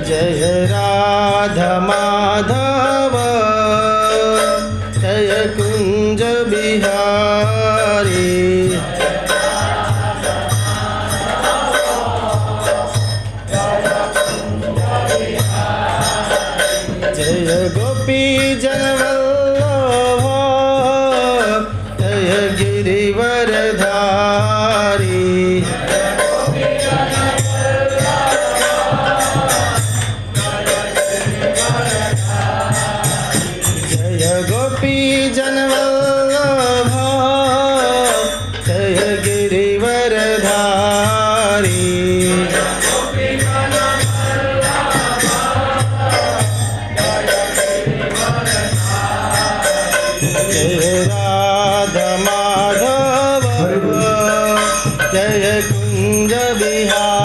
जय राधा माधव जय कुंज बिहारी। जय गोपी जनवल्लभ जय गिरिवरधारी। जय गोपी जनवल्लभ जय गिरिवरधारी। जय राधा माधव जय कुंज बिहारी।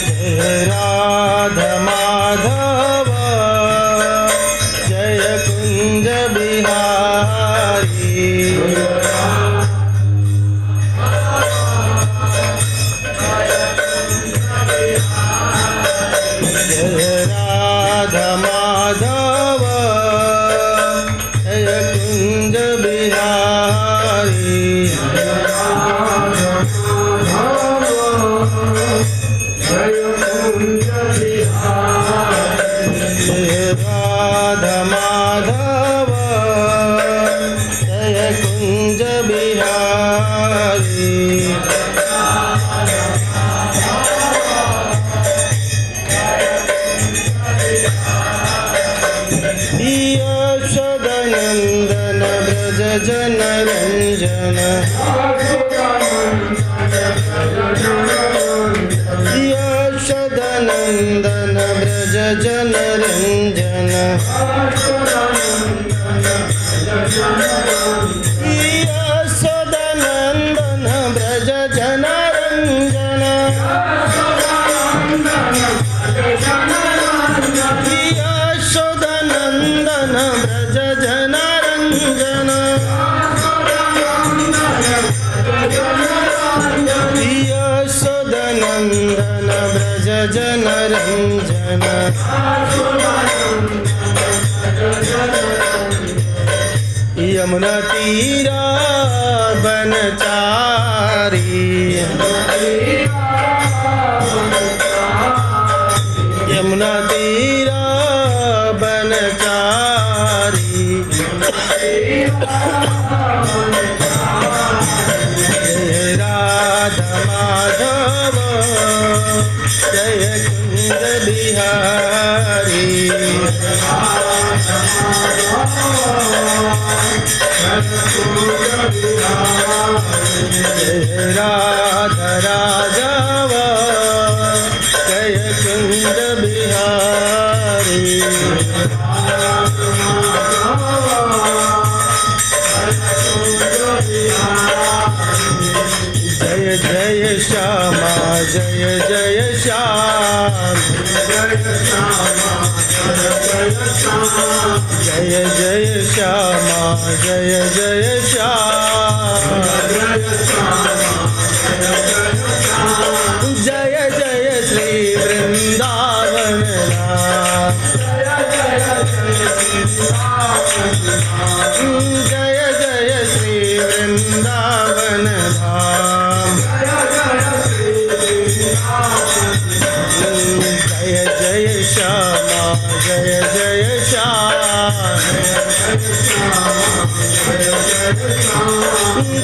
जय राधा माधव जय कुंज बिहारी। जय राधा माधव जय कुंज बिहारी। जय राधा माधव जय कुंज बिहारी। यशोदनंदन ब्रज जन रंजन। यशोदनंदन ब्रज जन रंजन। यशोदनंदन ब्रज जन रंजन। यशोदनंदन ब्रज जन रंजन। यशोदनंदन ब्रज जन रंजन। यमुना तीरा बनचारी। यमुना तीरा बनचारी। जय राधा माधव जय कुंज बिहारी। जय राधा राघव जय कुंज बिहारी। जय जय श्यामा जय जय श्याम। जय जय श्यामा जय जय श्याम। जय जय श्री वृंदावन धाम। जय जय श्री वृंदावन धाम। जय जय श्यामा जय जय श्याम।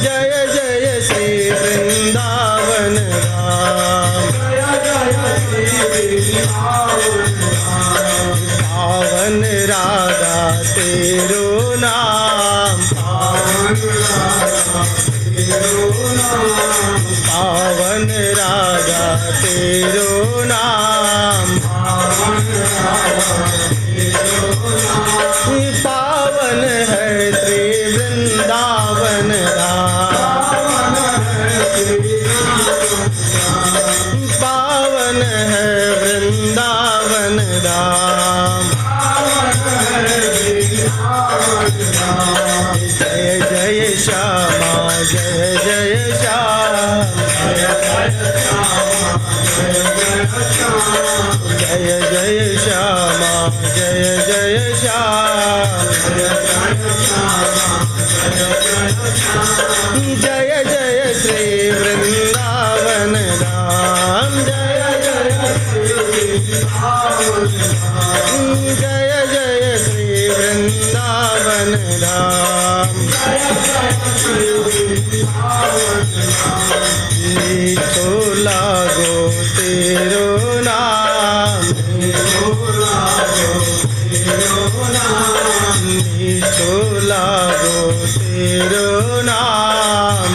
जय जय श्री वृंदावन धाम। पावन राधा तेरो नाम। पावन राधा तेरो नाम। पावन है श्री वृंदावन धाम। पावन है वृंदावन धाम। जय जय नाम मीठो लागो तेरो नाम मीठो लागो तेरो नाम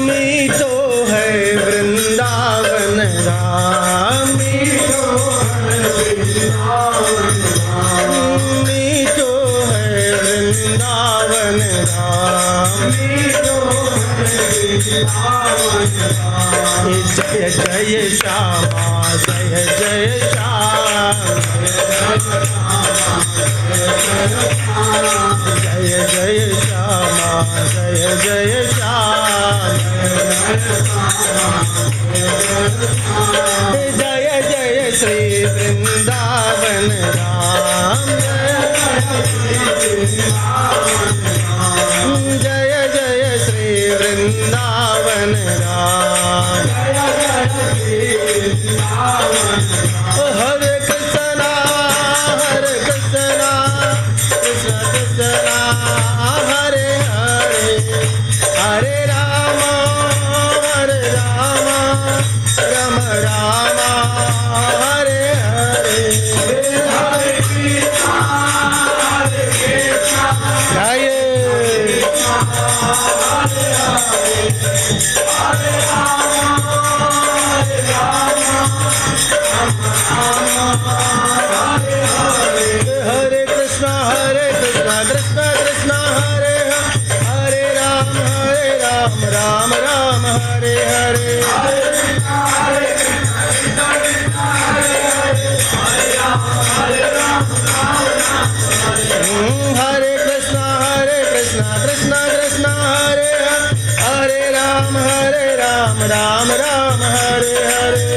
मीठो है वृंदावन राम मीठो है वृंदावन राम जय जय श्यामा जय जय श्याम जय जय श्यामा जय जय श्याम जय जय श्री वृंदावन राम जय जय श्री वृंदावन राम हरे कृष्णा कृष्ण कृष्ण हरे हरे हरे राम राम राम हरे हरे जय हरे कृष्णा कृष्ण कृष्ण हरे हरे राम राम राम हरे हरे हरे कृष्णा कृष्ण कृष्ण हरे हरे राम राम राम हरे हरे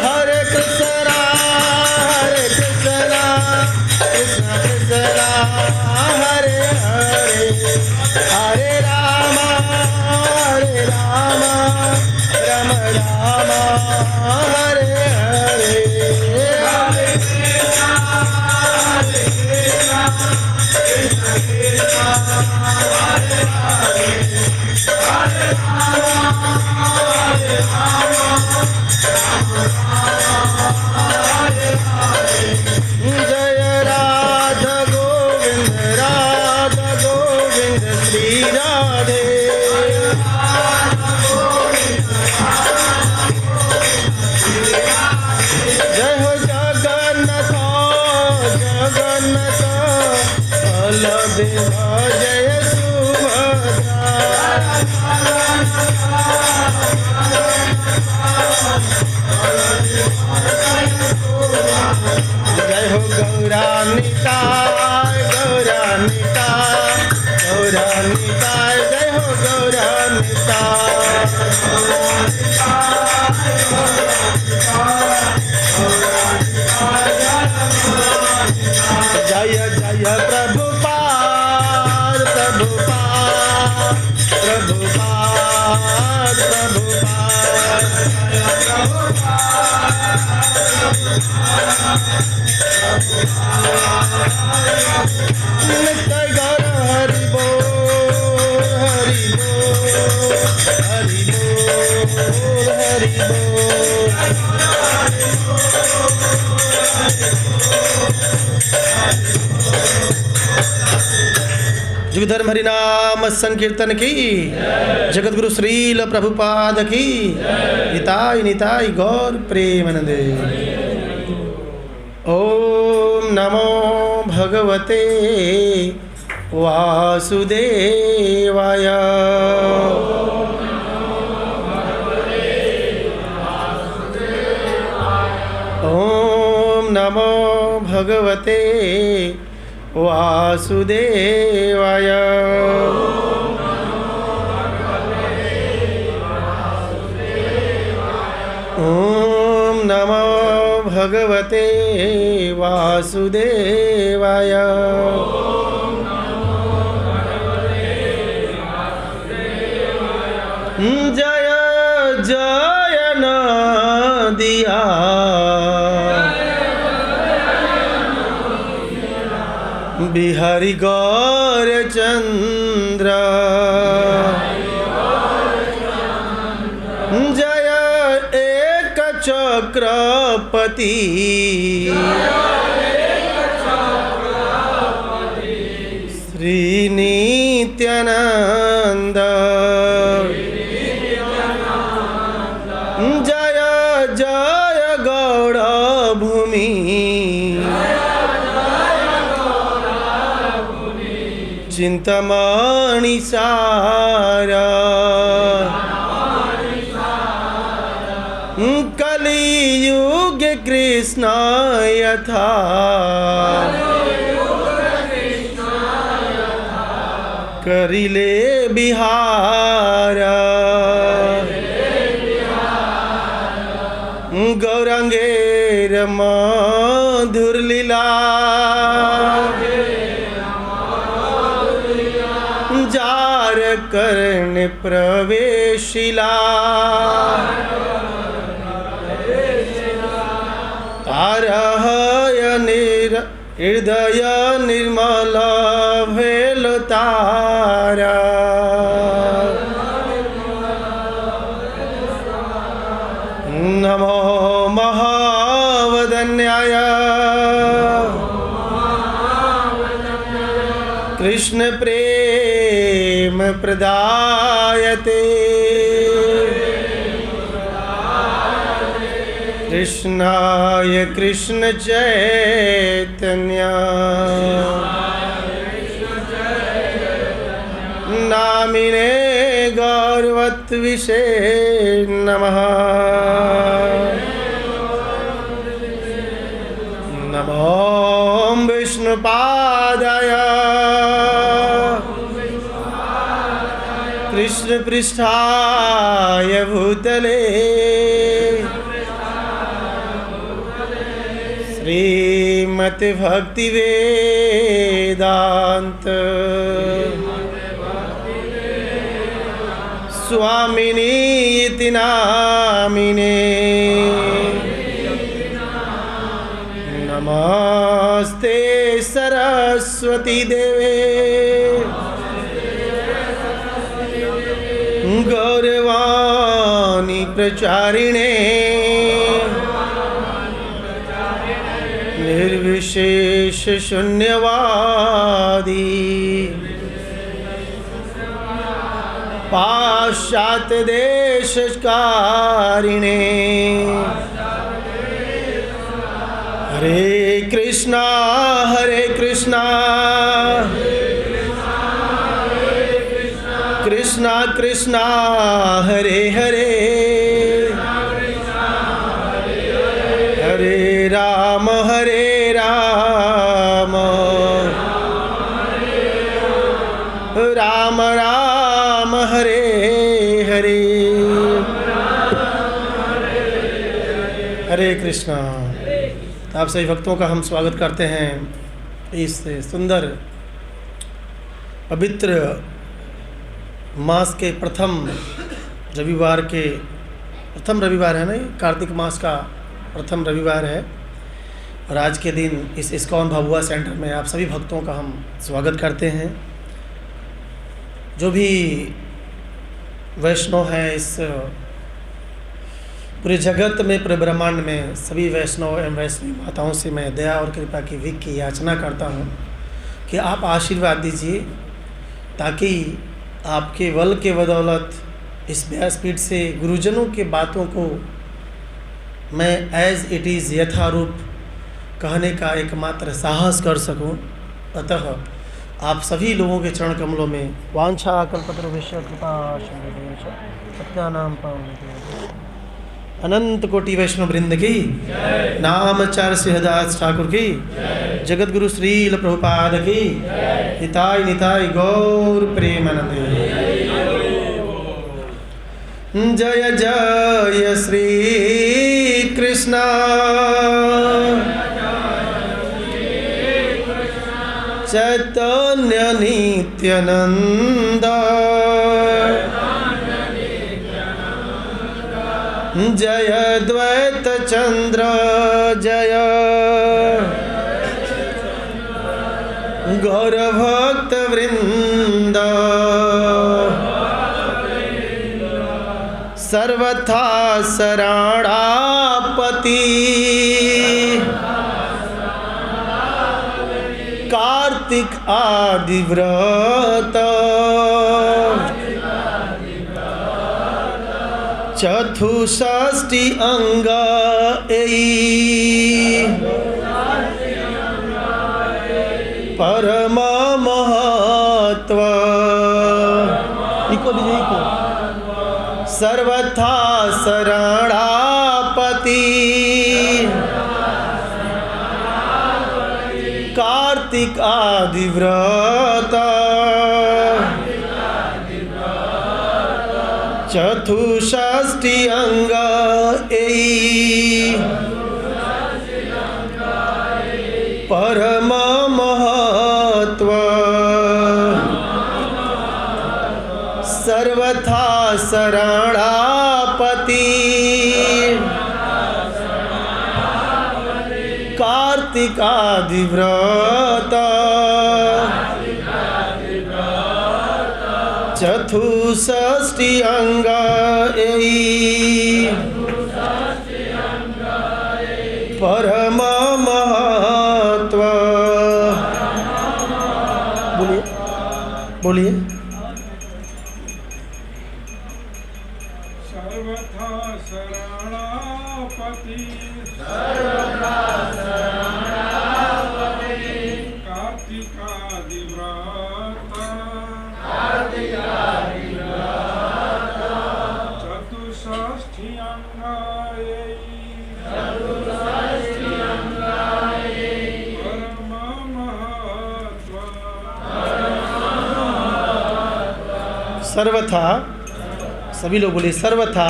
हरे कृष्णा कृष्ण कृष्ण हरे हरे हरे राम राम राम हरे हरे जय राधा गोविंद श्री राधे जय हो जगन्नाथ बलदेव जय सुभद्रा जय हो गौरानिताय जय हो गौरानिताय जय जय प्रभुपाद नित्य गौर हरि बोल जुगधर्म हरिनाम संकीर्तन की जगतगुरु श्रील प्रभुपाद की निताय निताय गौर प्रेमानंदे। ओम नमो भगवते वासुदेवाय। ओम नमो भगवते वासुदेवाय। ओम नमो भगवते वासुदेवाय। जय जय नदिया बिहारी गौर चंद्र जय एक चक्रपति श्री नित्यानंद जय जय गौड़ भूमि चिंतामणि सारा कलियुग कृष्ण यथा करिले बिहार गौरांगेर मधुर लीला जार कर्ण प्रवेशिला तारहय हृदय निर्मल भेल तारा नमो महावदन्याय कृष्ण प्रेम प्रदायते कृष्णाय कृष्ण चैतन्य नामिने गौरवत्विषे नमः नमो विष्णुपादाय कृष्ण पृष्ठाय भूतले श्रीमति भक्ति वेदांत स्वामिनी इति नामिने नमस्ते सरस्वती देवे गौरवाणी प्रचारिणे निर्विशेष शून्यवादी पाश्चात्य देशकारिणे हरे कृष्णा कृष्णा कृष्णा हरे हरे हरे राम राम राम हरे हरे हरे कृष्णा। आप सभी भक्तों का हम स्वागत करते हैं इस सुंदर पवित्र मास के प्रथम रविवार है ना, कार्तिक मास का प्रथम रविवार है और आज के दिन इस इस्कॉन भभुआ सेंटर में आप सभी भक्तों का हम स्वागत करते हैं। जो भी वैष्णव हैं इस पूरे जगत में, पूरे ब्रह्मांड में, सभी वैष्णव एवं वैष्णवी माताओं से मैं दया और कृपा की विक की याचना करता हूँ कि आप आशीर्वाद दीजिए ताकि आपके बल के बदौलत इस व्यासपीठ से गुरुजनों के बातों को मैं एज इट इज़ यथारूप कहने का एकमात्र साहस कर सकूं। अतः आप सभी लोगों के चरण कमलों में वांछा कल्पतरुभ्यश्च कृपा सिंधुभ्यश्च पतितानां पावनेभ्यो अनंत कोटि वैष्णव वृंद की, नामाचार्य सिंहदास ठाकुर की, जगत गुरु श्रील प्रभुपाद की, हिताय निताय गौर प्रेमानंदे। जय जय श्री कृष्ण चैतन्य नित्यानंद जय द्वैत चंद्र जय गौर भक्त वृंद सर्वथा शरणापति कार्तिक आदि व्रत चतुष्षष्टि अंग परम महत्व सर्वथा शरणापति कार्तिक आदि व्रत चतुष्षष्टि अंग परम महत्व सर्वथा शरणापति कार्तिक आदि व्रत चतुष्षष्टि अंग परम महत्व। बोलिए बोलिए। सर्वथा शरणापति कार्तिकादि व्रत चतुष्षष्टि अंग परम महत्व सर्वथा, सभी लोग बोले सर्वथा,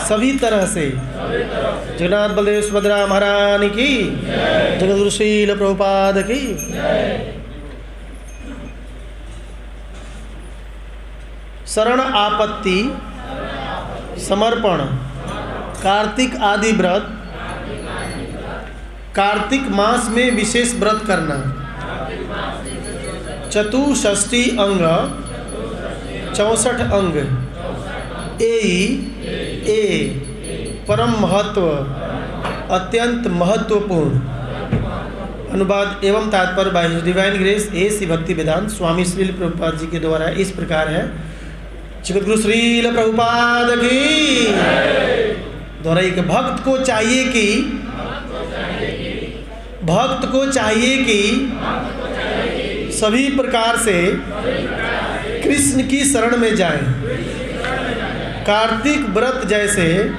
सभी तरह से जगन्नाथ बलदेव सुभद्रा महारानी की, जगद्गुरु श्रील प्रभुपाद की। शरण आपत्ति समर्पण कार्तिक आदि व्रत, कार्तिक मास में विशेष व्रत करना, चतुष्षष्टि अंग 64 अंग ए परम महत्व अत्यंत महत्वपूर्ण। अनुवाद एवं तात्पर्य बाय डिवाइन ग्रेस ए सी भक्ति वेदांत स्वामी श्रील प्रभुपाद जी के द्वारा इस प्रकार है। जगद्गुरु श्रील प्रभुपाद की द्वारा एक भक्त को चाहिए कि सभी प्रकार से कृष्ण की शरण में जाएं। कार्तिक व्रत जैसे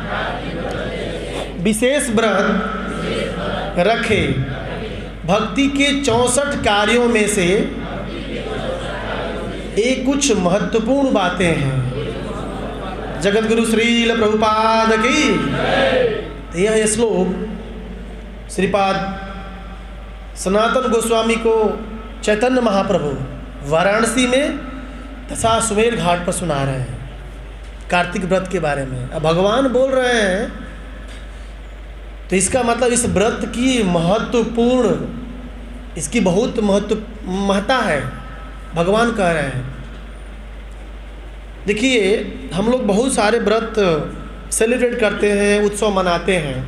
विशेष व्रत रखे। भक्ति के 64 कार्यों में से ये कुछ महत्वपूर्ण बातें हैं। जगद्गुरु श्रील प्रभुपाद की यह श्लोक श्रीपाद सनातन गोस्वामी को चैतन्य महाप्रभु वाराणसी में दशाश्वमेध घाट पर सुना रहे हैं कार्तिक व्रत के बारे में। अब भगवान बोल रहे हैं तो इसका मतलब इस व्रत की महत्वपूर्ण, इसकी बहुत महत्ता है। भगवान कह रहे हैं देखिए हम लोग बहुत सारे व्रत सेलिब्रेट करते हैं, उत्सव मनाते हैं,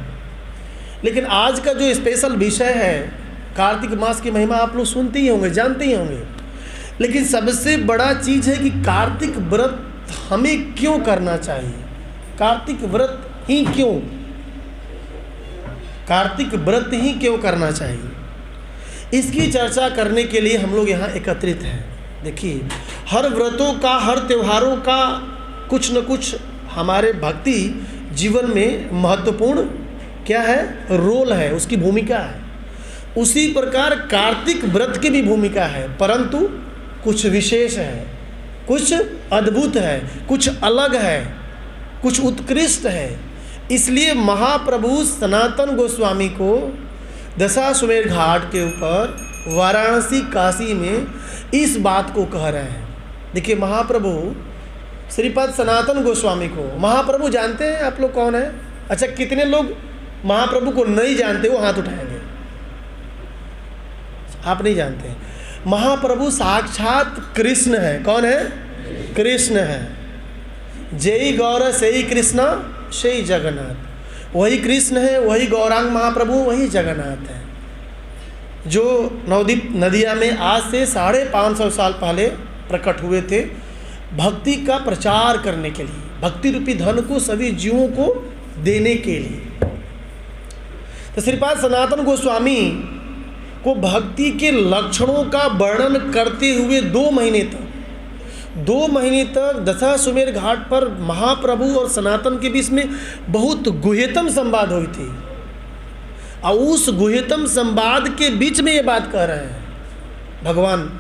लेकिन आज का जो स्पेशल विषय है कार्तिक मास की महिमा आप लोग सुनते ही होंगे, जानते ही होंगे। लेकिन सबसे बड़ा चीज़ है कि कार्तिक व्रत हमें क्यों करना चाहिए, कार्तिक व्रत ही क्यों, कार्तिक व्रत ही क्यों करना चाहिए, इसकी चर्चा करने के लिए हम लोग यहाँ एकत्रित हैं। देखिए हर व्रतों का, हर त्योहारों का कुछ न कुछ हमारे भक्ति जीवन में महत्वपूर्ण क्या है, रोल है, उसकी भूमिका है। उसी प्रकार कार्तिक व्रत की भी भूमिका है, परंतु कुछ विशेष है, कुछ अद्भुत है, कुछ अलग है, कुछ उत्कृष्ट है। इसलिए महाप्रभु सनातन गोस्वामी को दशाश्वमेध घाट के ऊपर वाराणसी काशी में इस बात को कह रहे हैं। देखिए महाप्रभु श्रीपाद सनातन गोस्वामी को महाप्रभु जानते हैं आप लोग कौन है? अच्छा, कितने लोग महाप्रभु को नहीं जानते? वो हाथ उठाएंगे। आप नहीं जानते हैं। महाप्रभु साक्षात कृष्ण है। कौन है? कृष्ण है। जय गौर से ही कृष्ण से ही जगन्नाथ। वही कृष्ण है, वही गौरांग महाप्रभु, वही जगन्नाथ है, जो नवदीप नदिया में आज से 550 साल पहले प्रकट हुए थे भक्ति का प्रचार करने के लिए, भक्ति रूपी धन को सभी जीवों को देने के लिए। तो श्रीपाद सनातन गोस्वामी को भक्ति के लक्षणों का वर्णन करते हुए 2 महीने तक दशाश्वमेध घाट पर महाप्रभु और सनातन के बीच में बहुत गुह्यतम संवाद हुई थी। और उस गुह्यतम संवाद के बीच में ये बात कह रहे हैं भगवान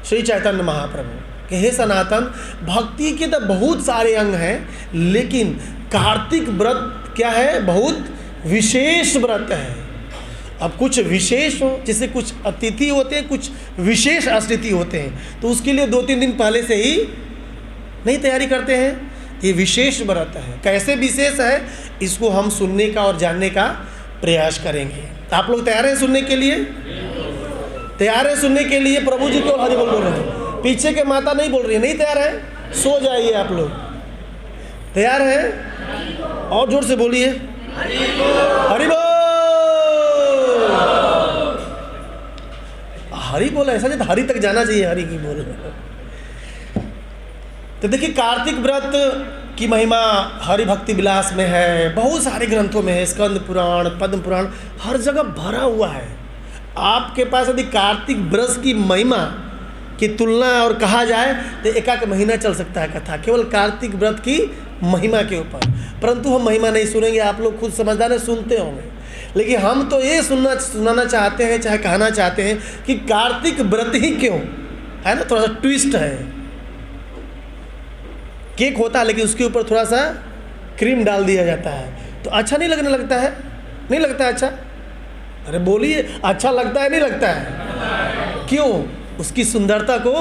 श्री चैतन्य महाप्रभु कि हे सनातन, भक्ति के तो बहुत सारे अंग हैं, लेकिन कार्तिक व्रत क्या है? बहुत विशेष व्रत है। अब कुछ विशेष हो, जैसे कुछ अतिथि होते हैं, कुछ विशेष अतिथि होते हैं, तो उसके लिए 2-3 दिन पहले से ही नहीं तैयारी करते हैं। ये विशेष व्रत है। कैसे विशेष है, इसको हम सुनने का और जानने का प्रयास करेंगे। आप लोग तैयार हैं सुनने के लिए? तैयार हैं सुनने के लिए? प्रभु जी क्यों हरि बोल रहे हैं? पीछे के माता नहीं बोल रही है। नहीं तैयार है? सो जाइए आप लोग। तैयार हैं? और जोर से बोलिए हरि बोल। हरि बोल ऐसा नहीं, तो हरि तक जाना चाहिए। हरि की बोल। तो देखिए, कार्तिक व्रत की महिमा हरि भक्ति विलास में है, बहुत सारे ग्रंथों में है, स्कंद पुराण, पद्म पुराण, हर जगह भरा हुआ है। आपके पास यदि कार्तिक व्रत की महिमा की तुलना और कहा जाए तो एक महीना चल सकता है कथा, केवल कार्तिक व्रत की महिमा के ऊपर। परंतु हम महिमा नहीं सुनेंगे, आप लोग खुद समझदार हैं, सुनते होंगे। लेकिन हम तो ये सुनाना चाहते हैं, चाहे कहना चाहते हैं कि कार्तिक व्रत ही क्यों है ना। थोड़ा सा ट्विस्ट है। केक होता है लेकिन उसके ऊपर थोड़ा सा क्रीम डाल दिया जाता है, तो अच्छा नहीं लगने लगता है? नहीं लगता है अच्छा? अरे बोलिए, अच्छा लगता है नहीं लगता है? क्यों? उसकी सुंदरता को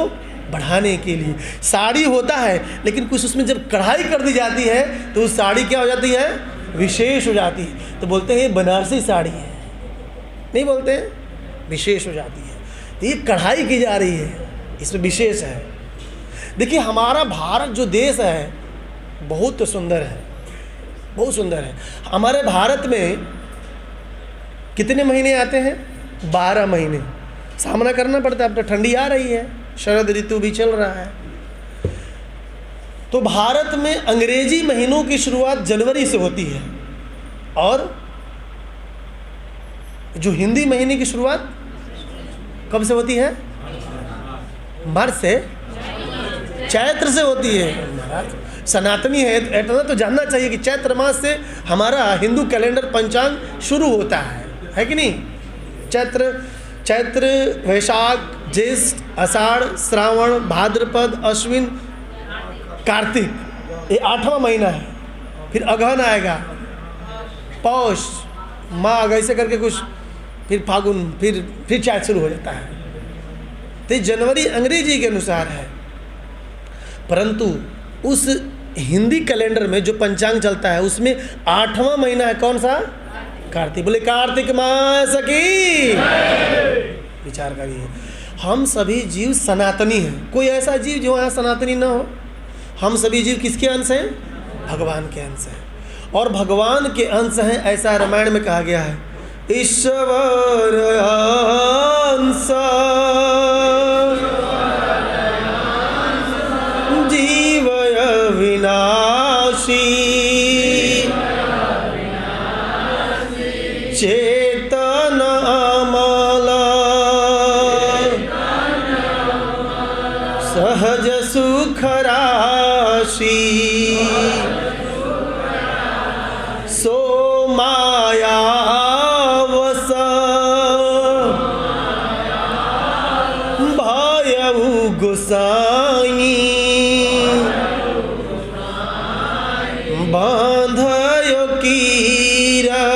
बढ़ाने के लिए। साड़ी होता है लेकिन कुछ उसमें जब कढ़ाई कर दी जाती है तो उस साड़ी क्या हो जाती है? विशेष हो जाती है। तो बोलते हैं ये बनारसी साड़ी है, नहीं बोलते हैं? विशेष हो जाती है। तो ये कढ़ाई की जा रही है, इसमें विशेष है। देखिए, हमारा भारत जो देश है बहुत सुंदर है, बहुत सुंदर है। हमारे भारत में कितने महीने आते हैं? 12 महीने सामना करना पड़ता है। अब तो ठंडी आ रही है, शरद ऋतु भी चल रहा है। तो भारत में अंग्रेजी महीनों की शुरुआत जनवरी से होती है और जो हिंदी महीने की शुरुआत कब से होती है? मार्च से, चैत्र से होती है। महाराज सनातनी है इतना तो जानना चाहिए कि चैत्र मास से हमारा हिंदू कैलेंडर पंचांग शुरू होता है कि नहीं? चैत्र, वैशाख, ज्येष्ठ, आषाढ़, श्रावण, भाद्रपद, अश्विन, कार्तिक, ये 8वां महीना है। फिर अगहन आएगा, पौष, माघ, ऐसे करके कुछ, फिर फागुन, फिर चैत्र शुरू हो जाता है। तो जनवरी अंग्रेजी के अनुसार है, परंतु उस हिंदी कैलेंडर में जो पंचांग चलता है उसमें 8वां महीना है। कौन सा? कार्तिक। बोले कार्तिक मास की। विचार करिए, हम सभी जीव सनातनी हैं। कोई ऐसा जीव जो यहाँ सनातनी ना हो। हम सभी जीव किसके अंश हैं? भगवान के अंश हैं। और भगवान के अंश हैं ऐसा रामायण में कहा गया है। ईश्वर अंश जीवय विनाशी चेतन अमल सहज सुख राशि सो माया वस भयउ गोसाई बांधयो कीरा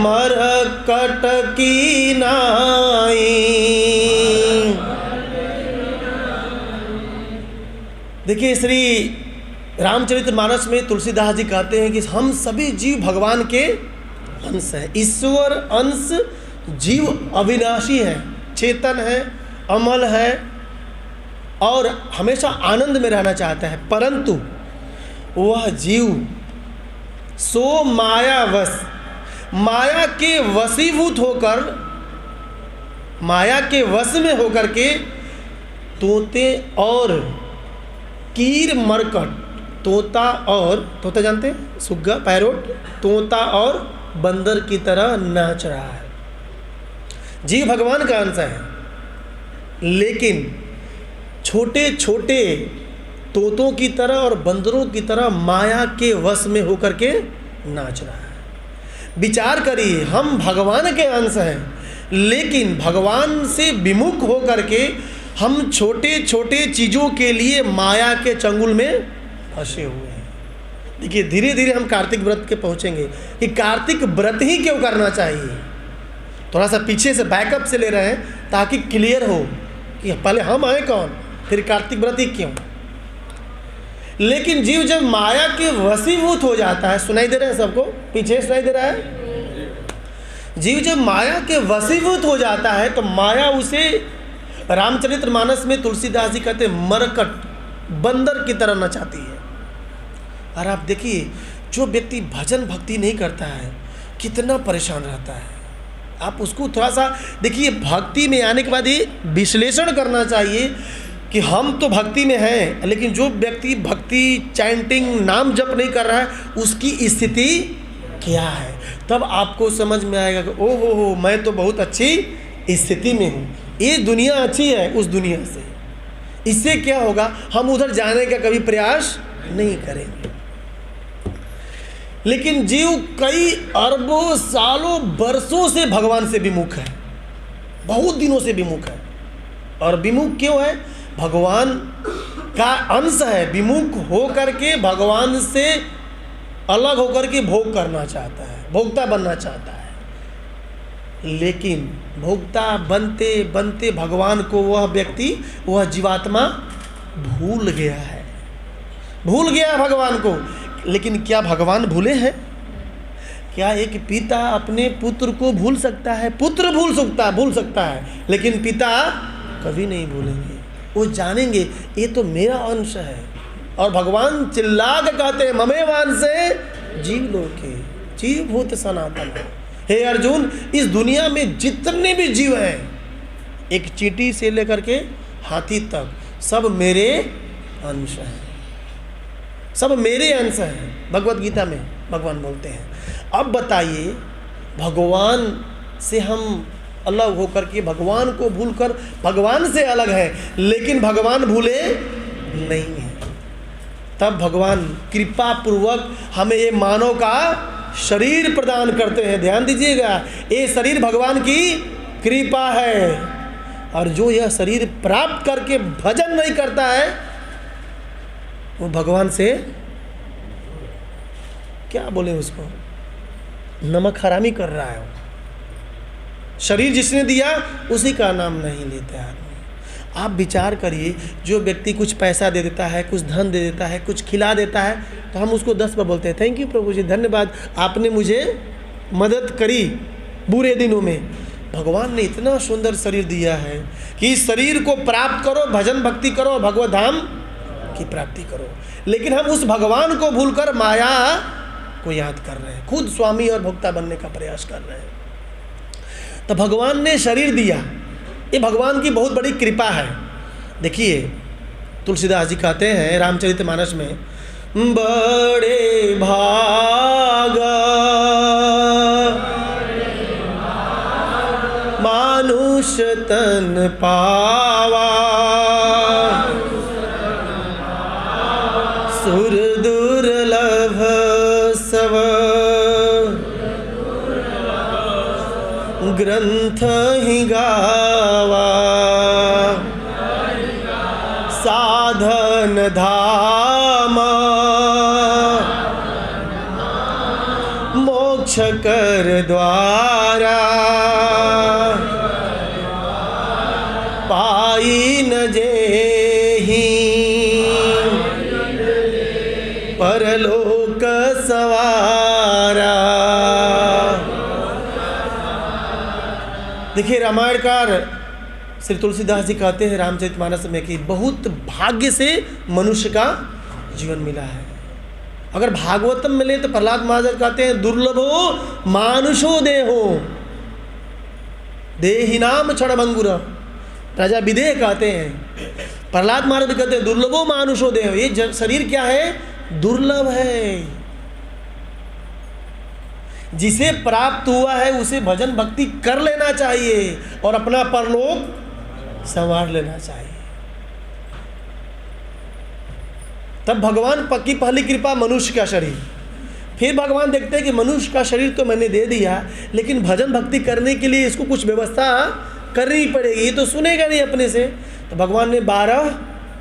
मरकट की नाई देखिए श्री रामचरितमानस में तुलसीदास जी कहते हैं कि हम सभी जीव भगवान के अंश हैं। ईश्वर अंश जीव अविनाशी है, चेतन है, अमल है और हमेशा आनंद में रहना चाहता है, परंतु वह जीव सो मायावश, माया के वशीभूत होकर, माया के वश में होकर के तोते और कीर मरकट, तोता जानते हैं, सुग्गा, पैरोट, तोता और बंदर की तरह नाच रहा है। जीव भगवान का अंश है, लेकिन छोटे छोटे तोतों की तरह और बंदरों की तरह माया के वश में होकर के नाच रहा है। विचार करिए, हम भगवान के अंश हैं, लेकिन भगवान से विमुख होकर के हम छोटे छोटे चीज़ों के लिए माया के चंगुल में फंसे हुए हैं। देखिए धीरे धीरे हम कार्तिक व्रत के पहुंचेंगे कि कार्तिक व्रत ही क्यों करना चाहिए। थोड़ा सा पीछे से बैकअप से ले रहे हैं ताकि क्लियर हो कि पहले हम आए कौन, फिर कार्तिक व्रत ही क्यों। लेकिन जीव जब माया के वशीभूत हो जाता है, सुनाई दे रहा है सबको, पीछे सुनाई दे रहा है, जीव जब माया के वशीभूत हो जाता है तो माया उसे, रामचरितमानस में तुलसीदास जी कहते हैं, मरकट, बंदर की तरह नचाती है। और आप देखिए जो व्यक्ति भजन भक्ति नहीं करता है कितना परेशान रहता है। आप उसको थोड़ा सा देखिए, भक्ति में आने के बाद ये विश्लेषण करना चाहिए कि हम तो भक्ति में हैं, लेकिन जो व्यक्ति भक्ति चैंटिंग नाम जप नहीं कर रहा है उसकी स्थिति क्या है। तब आपको समझ में आएगा कि ओहो हो, मैं तो बहुत अच्छी स्थिति में हूँ, ये दुनिया अच्छी है उस दुनिया से। इससे क्या होगा, हम उधर जाने का कभी प्रयास नहीं करेंगे। लेकिन जीव कई अरबों सालों वर्षों से भगवान से विमुख है, बहुत दिनों से विमुख है। और विमुख क्यों है, भगवान का अंश है, विमुख होकर के भगवान से अलग होकर के भोग करना चाहता है, भोक्ता बनना चाहता है। लेकिन भोक्ता बनते बनते भगवान को वह व्यक्ति, वह जीवात्मा भूल गया है, भूल गया भगवान को। लेकिन क्या भगवान भूले हैं? क्या एक पिता अपने पुत्र को भूल सकता है? पुत्र भूल सकता है, लेकिन पिता कभी नहीं भूलेंगे। वो जानेंगे ये तो मेरा अंश है। और भगवान चिल्ला के कहते हैं, ममे वांसे जीव लोके जीव भूत सनातन। हे अर्जुन, इस दुनिया में जितने भी जीव हैं, एक चींटी से लेकर के हाथी तक, सब मेरे अंश हैं, सब मेरे अंश हैं। भगवत गीता में भगवान बोलते हैं। अब बताइए, भगवान से हम अलग होकर के, भगवान को भूलकर भगवान से अलग है, लेकिन भगवान भूले नहीं हैं। तब भगवान कृपा पूर्वक हमें ये मानव का शरीर प्रदान करते हैं। ध्यान दीजिएगा, ये शरीर भगवान की कृपा है। और जो यह शरीर प्राप्त करके भजन नहीं करता है, वो भगवान से क्या बोले, उसको नमक हरामी कर रहा है। वो शरीर जिसने दिया उसी का नाम नहीं लेते आदमी। आप विचार करिए, जो व्यक्ति कुछ पैसा दे देता है, कुछ धन दे देता है, कुछ खिला देता है, तो हम उसको 10 बार बोलते हैं, थैंक यू प्रभु जी, धन्यवाद, आपने मुझे मदद करी बुरे दिनों में। भगवान ने इतना सुंदर शरीर दिया है कि इस शरीर को प्राप्त करो, भजन भक्ति करो, भगवत धाम की प्राप्ति करो। लेकिन हम उस भगवान को भूलकर माया को याद कर रहे हैं, खुद स्वामी और भोक्ता बनने का प्रयास कर रहे हैं। तो भगवान ने शरीर दिया, ये भगवान की बहुत बड़ी कृपा है। देखिए तुलसीदास जी कहते हैं रामचरितमानस में, बड़े भागा मानुष तन पावा, सुर दुर्लभ सव ग्रंथ ही गावा, साधन धाम मोक्ष कर द्वारा, पाई न जेहि परलोक सवारा। देखिए रामायणकार श्री तुलसीदास जी कहते हैं रामचरितमानस में कि बहुत भाग्य से मनुष्य का जीवन मिला है। अगर भागवतम मिले तो प्रहलाद महाराज कहते हैं दुर्लभो मानुषो देहो देहिनाम क्षणभंगुर। राजा विदेह कहते हैं, प्रहलाद महाराज कहते हैं दुर्लभो मानुषो देहो, ये शरीर क्या है? दुर्लभ है। जिसे प्राप्त हुआ है उसे भजन भक्ति कर लेना चाहिए और अपना परलोक संवार लेना चाहिए। तब भगवान की पहली कृपा मनुष्य का शरीर। फिर भगवान देखते हैं कि मनुष्य का शरीर तो मैंने दे दिया, लेकिन भजन भक्ति करने के लिए इसको कुछ व्यवस्था करनी पड़ेगी, ये तो सुनेगा नहीं अपने से। तो भगवान ने 12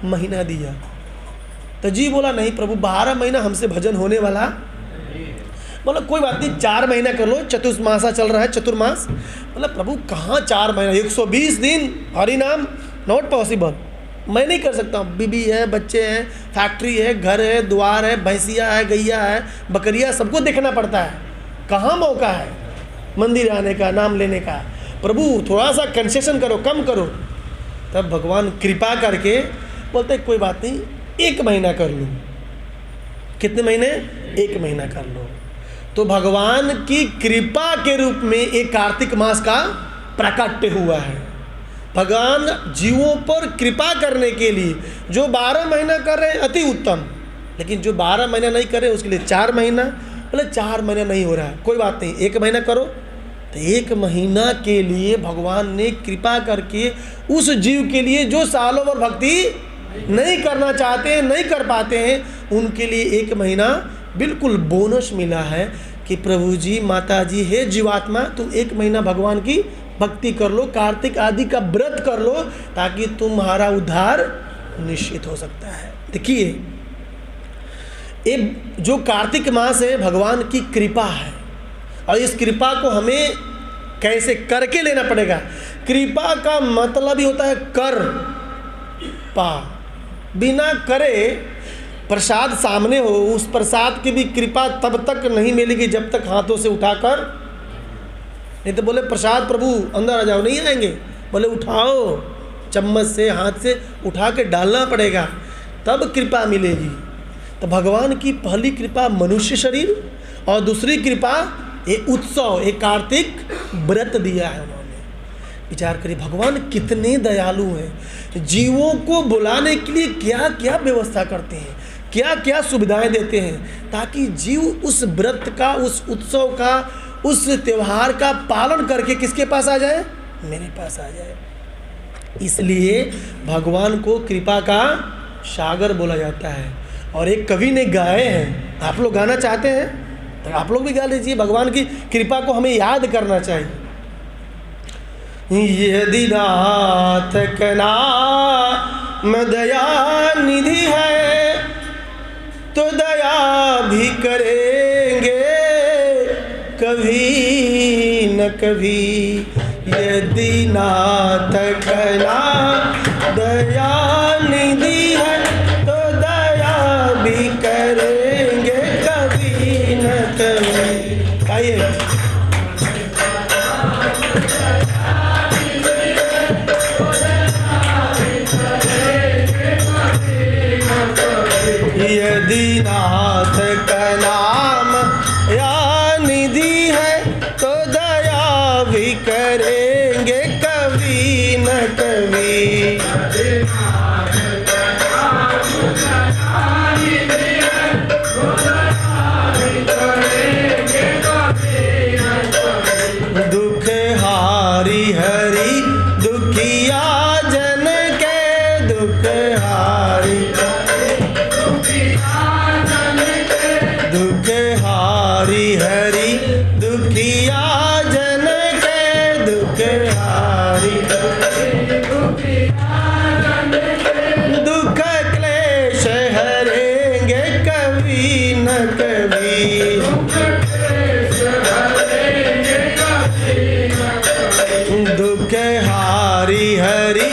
महीना दिया। तो जी बोला नहीं प्रभु 12 महीना हमसे भजन होने वाला। बोला कोई बात नहीं 4 महीना कर लो, चतुर्मासा चल रहा है, चतुर्मास। बोला प्रभु कहाँ 4 महीना, 120 दिन हरि नाम, नॉट पॉसिबल, मैं नहीं कर सकता हूँ। बीबी है, बच्चे हैं, फैक्ट्री है, घर है, द्वार है, भैंसिया है, गैया है, बकरिया, सबको देखना पड़ता है। कहाँ मौका है मंदिर आने का, नाम लेने का। प्रभु थोड़ा सा कंसेशन करो, कम करो। तब भगवान कृपा करके बोलते कोई बात नहीं 1 महीना कर लो। कितने महीने? 1 महीना कर लो। तो भगवान की कृपा के रूप में एक कार्तिक मास का प्राकट्य हुआ है। भगवान जीवों पर कृपा करने के लिए जो 12 महीना कर रहे हैं अति उत्तम, लेकिन जो 12 महीना नहीं कर रहे उसके लिए 4 महीना। बोले 4 महीना नहीं हो रहा है, कोई बात नहीं 1 महीना करो। तो 1 महीना के लिए भगवान ने कृपा करके उस जीव के लिए जो सालों भर भक्ति नहीं करना चाहते हैं, नहीं कर पाते हैं, उनके लिए 1 महीना बिल्कुल बोनस मिला है कि प्रभु जी, माता जी, हे जीवात्मा तुम 1 महीना भगवान की भक्ति कर लो, कार्तिक आदि का व्रत कर लो, ताकि तुम्हारा उद्धार निश्चित हो सकता है। देखिए ये जो कार्तिक मास है भगवान की कृपा है, और इस कृपा को हमें कैसे करके लेना पड़ेगा। कृपा का मतलब ही होता है कर पा। बिना करे प्रसाद सामने हो, उस प्रसाद की भी कृपा तब तक नहीं मिलेगी जब तक हाथों से उठाकर, नहीं तो बोले प्रसाद प्रभु अंदर आ जाओ, नहीं आएंगे। बोले उठाओ, चम्मच से हाथ से उठा के डालना पड़ेगा तब कृपा मिलेगी। तो भगवान की पहली कृपा मनुष्य शरीर, और दूसरी कृपा ये उत्सव, एक कार्तिक व्रत दिया है उन्होंने। विचार करिए भगवान कितने दयालु हैं, जीवों को बुलाने के लिए क्या क्या व्यवस्था करते हैं, क्या क्या सुविधाएं देते हैं, ताकि जीव उस व्रत का, उस उत्सव का, उस त्यौहार का पालन करके किसके पास आ जाए? मेरे पास आ जाए। इसलिए भगवान को कृपा का सागर बोला जाता है। और एक कवि ने गाए हैं, आप लोग गाना चाहते हैं तो आप लोग भी गा लीजिए। भगवान की कृपा को हमें याद करना चाहिए। यदि नाथ का नाम दया निधि है तो दया भी करेंगे कभी न कभी। यदि नाथ का नाम दया निधि है तो दया भी करेंगे कभी न कभी। आइए यदि नाथ का नाम या निधि है तो दया भी करेंगे कभी न कभी। दुख हारी हरि दुखिया जन के दुख हारी, दुख हारी हरि दुखिया जन के दुख हारी। दुख क्लेश हरेंगे कभी न कभी। दुख हारी हरि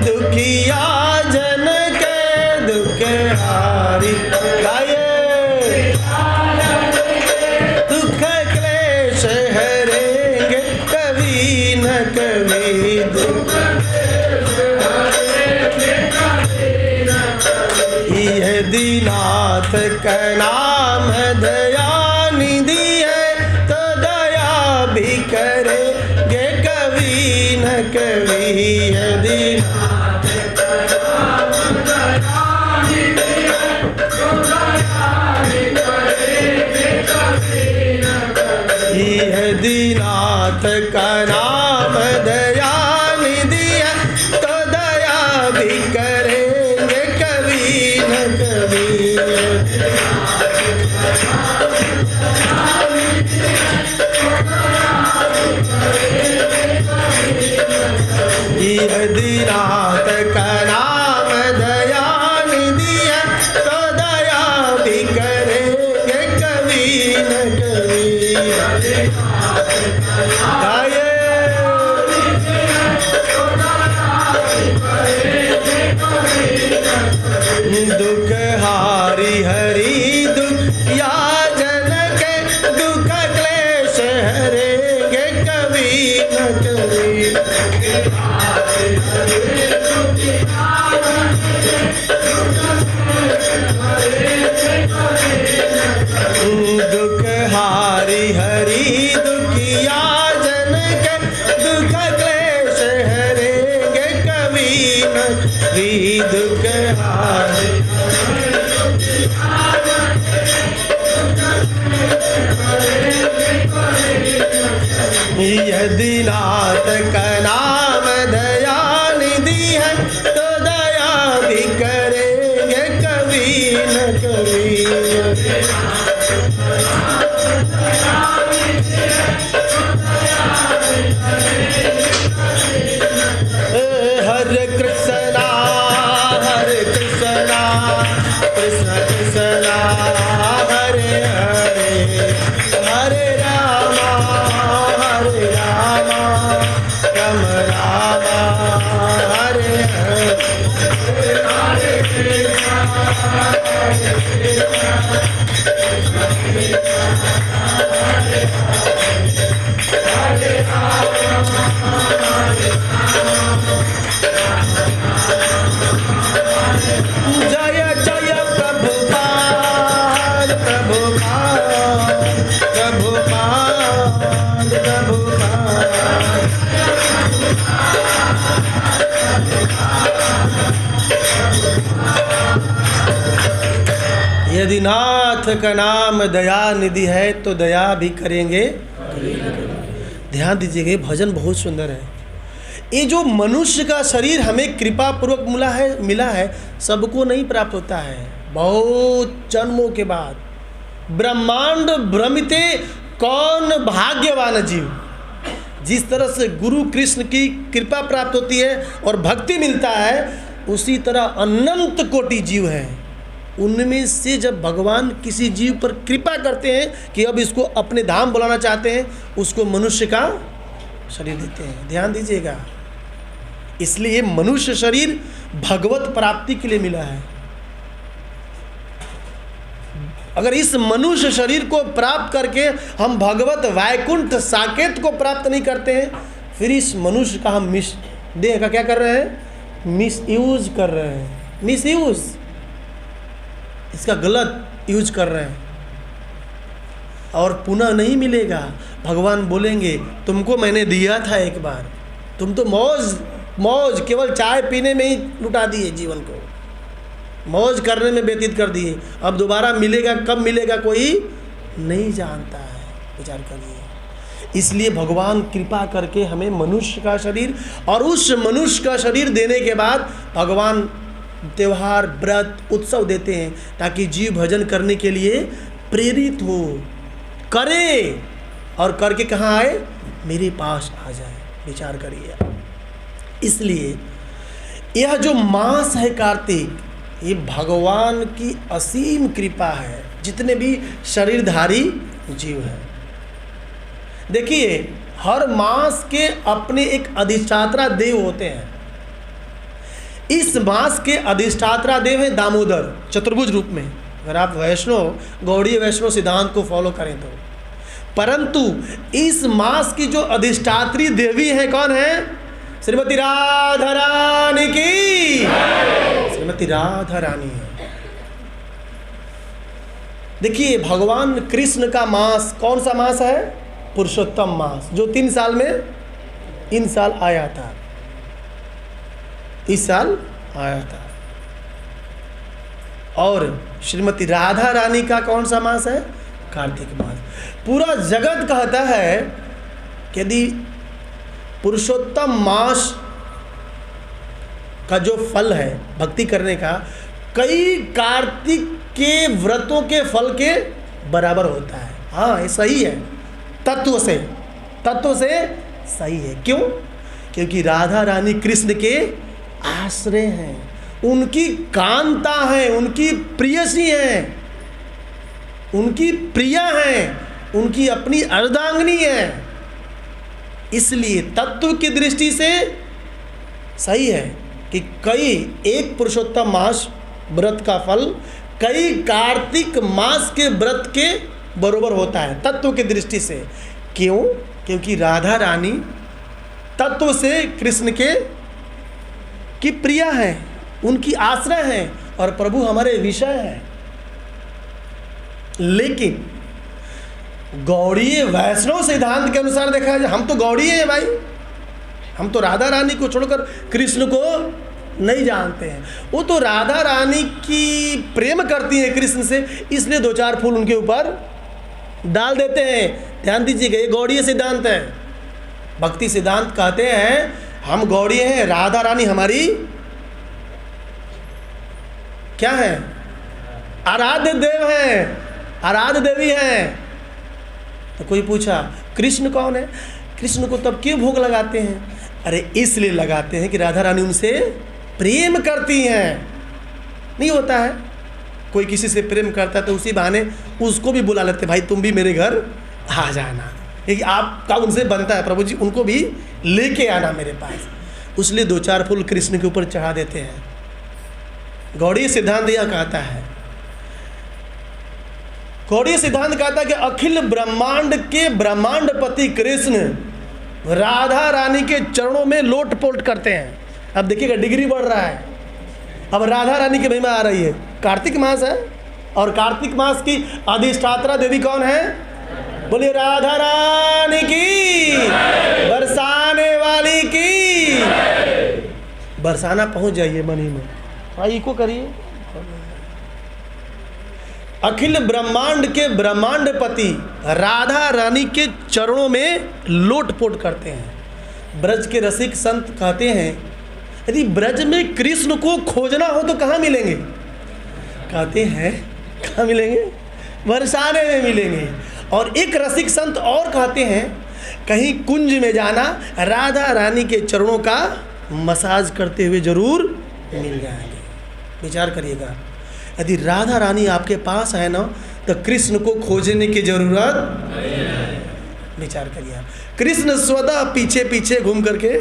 दुखिया जन के दुख हारी। गाइए नाथ का नाम दया निधि है, तो दया भी करेंगे कभी न कभी। यदि यदि नाथ का नाम दया निधि है, तो दया भी करेंगे कभी न कभी। यदि नाथ का नाम दया निधि है, तो दया भी करेंगे कभी न कभी। गाये दुख हारी हरि दुख या जन के, दुख क्लेश हरेंगे कभी न कभी। दुख हारी हरि दुखिया जन के, दुख क्लेश हरेंगे कभी न कभी। दुख हारी यदि नाथ का नाम दया निधि है, तो दया भी करेंगे कभी न कभी। हरे कृष्णा कृष्ण कृष्ण हरे हरे, हरे रामा राम रामा हरे हरे। जय जय प्रभुपाद प्रभुपाद प्रभुपाद प्रभुपाद। यदि नाथ का नाम दया निधि है, तो दया भी करेंगे। ध्यान दीजिएगा, भजन बहुत सुंदर है। ये जो मनुष्य का शरीर हमें कृपा पूर्वक मिला है सबको नहीं प्राप्त होता है। बहुत जन्मों के बाद ब्रह्मांड भ्रमिते कौन भाग्यवान जीव। जिस तरह से गुरु कृष्ण की कृपा प्राप्त होती है और भक्ति मिलता है, उसी तरह अनंत कोटि जीव हैं। उनमें से जब भगवान किसी जीव पर कृपा करते हैं कि अब इसको अपने धाम बुलाना चाहते हैं, उसको मनुष्य का शरीर देते हैं। ध्यान दीजिएगा, इसलिए मनुष्य शरीर भगवत प्राप्ति के लिए मिला है। अगर इस मनुष्य शरीर को प्राप्त करके हम भगवत वैकुंठ साकेत को प्राप्त नहीं करते हैं, फिर इस मनुष्य का हम देह का क्या कर रहे हैं? मिसयूज कर रहे हैं। मिसयूज, इसका गलत यूज कर रहे हैं और पुनः नहीं मिलेगा। भगवान बोलेंगे तुमको मैंने दिया था एक बार, तुम तो मौज केवल चाय पीने में ही लुटा दिए, जीवन को मौज करने में व्यतीत कर दिए। अब दोबारा मिलेगा कब मिलेगा कोई नहीं जानता है, विचार करिए। इसलिए भगवान कृपा करके हमें मनुष्य का शरीर, और उस मनुष्य का शरीर देने के बाद भगवान त्योहार व्रत उत्सव देते हैं ताकि जीव भजन करने के लिए प्रेरित हो, करे और करके कहाँ आए? मेरे पास आ जाए। विचार करिए। इसलिए यह जो मास है कार्तिक, ये भगवान की असीम कृपा है जितने भी शरीरधारी जीव हैं। देखिए, हर मास के अपने एक अधिष्ठात्रा देव होते हैं। इस मास के अधिष्ठात्रा देव है दामोदर चतुर्भुज रूप में, अगर आप वैष्णव गौड़ीय वैष्णव सिद्धांत को फॉलो करें तो। परंतु इस मास की जो अधिष्ठात्री देवी है कौन है? श्रीमती राधा रानी की। श्रीमती राधा रानी है। देखिए, भगवान कृष्ण का मास कौन सा मास है? पुरुषोत्तम मास, जो 3 साल में इन साल आया था, इस साल आया था। और श्रीमती राधा रानी का कौन सा मास है? कार्तिक मास। पूरा जगत कहता है कि यदि पुरुषोत्तम मास का जो फल है भक्ति करने का, कई कार्तिक के व्रतों के फल के बराबर होता है। हाँ, ये सही है, तत्व से सही है। क्यों? क्योंकि राधा रानी कृष्ण के आश्रय हैं, उनकी कांता है, उनकी प्रियसी हैं, उनकी प्रिया हैं, उनकी अपनी अर्धांगिनी है। इसलिए तत्व की दृष्टि से सही है कि कई एक पुरुषोत्तम मास व्रत का फल कई कार्तिक मास के व्रत के बराबर होता है तत्व की दृष्टि से। क्यों? क्योंकि राधा रानी तत्व से कृष्ण की प्रिया है, उनकी आश्रय है, और प्रभु हमारे विषय हैं। लेकिन गौड़ीय वैष्णव सिद्धांत के अनुसार देखा जाए, हम तो गौड़ीय हैं भाई, हम तो राधा रानी को छोड़कर कृष्ण को नहीं जानते हैं। वो तो राधा रानी की प्रेम करती हैं कृष्ण से, इसलिए 2-4 फूल उनके ऊपर डाल देते हैं। ध्यान दीजिएगा, ये गौड़ीय सिद्धांत है। भक्ति सिद्धांत कहते हैं हम गौड़ीय हैं, राधा रानी हमारी क्या है? आराध्य देव है, आराध्य देवी है। तो कोई पूछा कृष्ण कौन है? कृष्ण को तब क्यों भोग लगाते हैं? अरे इसलिए लगाते हैं कि राधा रानी उनसे प्रेम करती हैं। नहीं होता है कोई किसी से प्रेम करता है तो उसी बहाने उसको भी बुला लेते, भाई तुम भी मेरे घर आ जाना, क्योंकि आपका उनसे बनता है, प्रभु जी उनको भी लेके आना मेरे पास। इसलिए 2-4 फूल कृष्ण के ऊपर चढ़ा देते हैं। गौड़ीय सिद्धांत यह कहता है, गौड़ीय सिद्धांत कहता है कि अखिल ब्रह्मांड के ब्रह्मांडपति कृष्ण राधा रानी के चरणों में लोट-पोट करते हैं। अब देखिएगा डिग्री बढ़ रहा है, अब राधा रानी की महिमा आ रही है। कार्तिक मास है और कार्तिक मास की अधिष्ठात्रा देवी कौन है? बोलिए राधा रानी की, बरसाने वाली की। बरसाना पहुंच जाइए मन ही में, हाँ को करिए। अखिल ब्रह्मांड के ब्रह्मांडपति राधा रानी के चरणों में लोट-पोट करते हैं। ब्रज के रसिक संत कहते हैं यदि ब्रज में कृष्ण को खोजना हो तो कहाँ मिलेंगे? कहते हैं कहाँ मिलेंगे? बरसाने में मिलेंगे। और एक रसिक संत और कहते हैं कहीं कुंज में जाना, राधा रानी के चरणों का मसाज करते हुए जरूर मिल जाएंगे। विचार करिएगा, यदि राधा रानी आपके पास है ना तो कृष्ण को खोजने की जरूरत नहीं है। विचार करिए, कृष्ण स्वतः पीछे पीछे घूम करके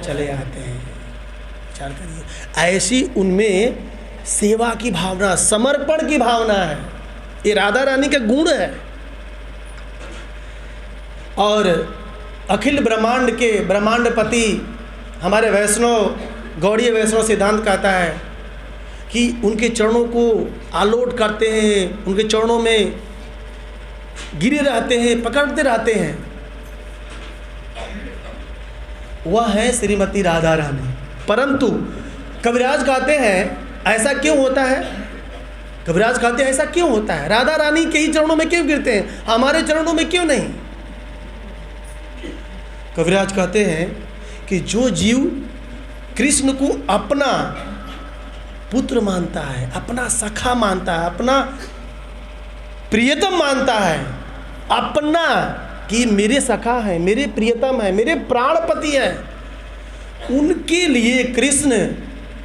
चले आते हैं। विचार करिए, ऐसी उनमें सेवा की भावना, समर्पण की भावना है। ये राधा रानी का गुण है। और अखिल ब्रह्मांड के ब्रह्मांडपति हमारे वैष्णव गौड़ीय वैष्णव सिद्धांत कहता है कि उनके चरणों को आलोट करते हैं, उनके चरणों में गिरे रहते हैं, पकड़ते रहते हैं। वह है श्रीमती राधा रानी। परंतु कविराज कहते हैं ऐसा क्यों होता है? कविराज कहते हैं ऐसा क्यों होता है? राधा रानी के ही चरणों में क्यों गिरते हैं, हमारे चरणों में क्यों नहीं? कविराज कहते हैं कि जो जीव कृष्ण को अपना पुत्र मानता है, अपना सखा मानता है, अपना प्रियतम मानता है, अपना कि मेरे सखा है, मेरे प्रियतम है, मेरे प्राणपति है, उनके लिए कृष्ण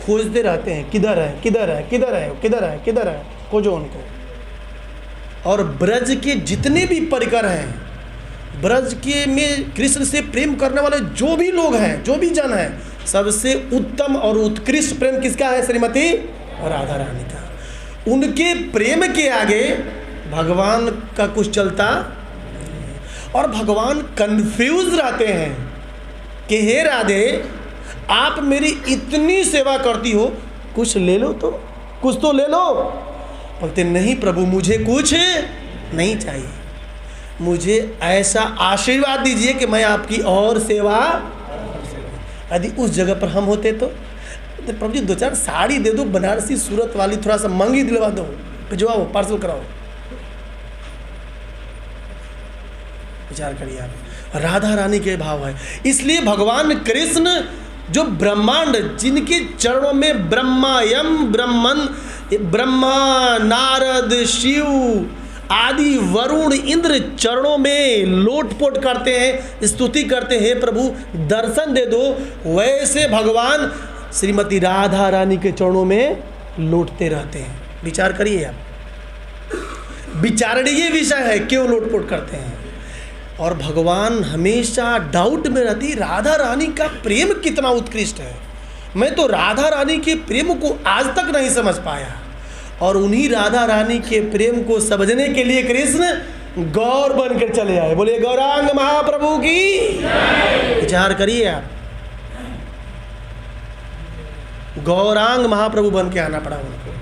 खोजते रहते हैं, किधर है, किधर है, किधर है, किधर है, किधर है, खोजो उनको। और ब्रज के जितने भी परिकर हैं, ब्रज के में कृष्ण से प्रेम करने वाले जो भी लोग हैं, जो भी जन हैं, सबसे उत्तम और उत्कृष्ट प्रेम किसका है? श्रीमती राधा रानी का। उनके प्रेम के आगे भगवान का कुछ चलता और भगवान कंफ्यूज रहते हैं कि हे राधे, आप मेरी इतनी सेवा करती हो, कुछ ले लो तो, कुछ तो ले लो। बोलते नहीं प्रभु, मुझे कुछ नहीं चाहिए, मुझे ऐसा आशीर्वाद दीजिए कि मैं आपकी और सेवा। यदि उस जगह पर हम होते तो प्रभु जी 2-4 साड़ी दे दो, बनारसी सूरत वाली, थोड़ा सा महंगी दिलवा दो, भिजवाओ, पार्सल कराओ। विचार करिए आप, राधा रानी के भाव है। इसलिए भगवान कृष्ण जो ब्रह्मांड, जिनके चरणों में ब्रह्मा, यम, ब्रह्मा, नारद, शिव आदि, वरुण, इंद्र चरणों में लोटपोट करते हैं, स्तुति करते हैं, प्रभु दर्शन दे दो, वैसे भगवान श्रीमती राधा रानी के चरणों में लौटते रहते हैं। विचार करिए आप, विचारणीय विषय है क्यों लोटपोट करते हैं। और भगवान हमेशा डाउट में रहती, राधा रानी का प्रेम कितना उत्कृष्ट है। मैं तो राधा रानी के प्रेम को आज तक नहीं समझ पाया, और उन्हीं राधा रानी के प्रेम को समझने के लिए कृष्ण गौर बनकर चले आए। बोले गौरांग महाप्रभु की। विचार करिए आप, गौरांग महाप्रभु बन के आना पड़ा उनको।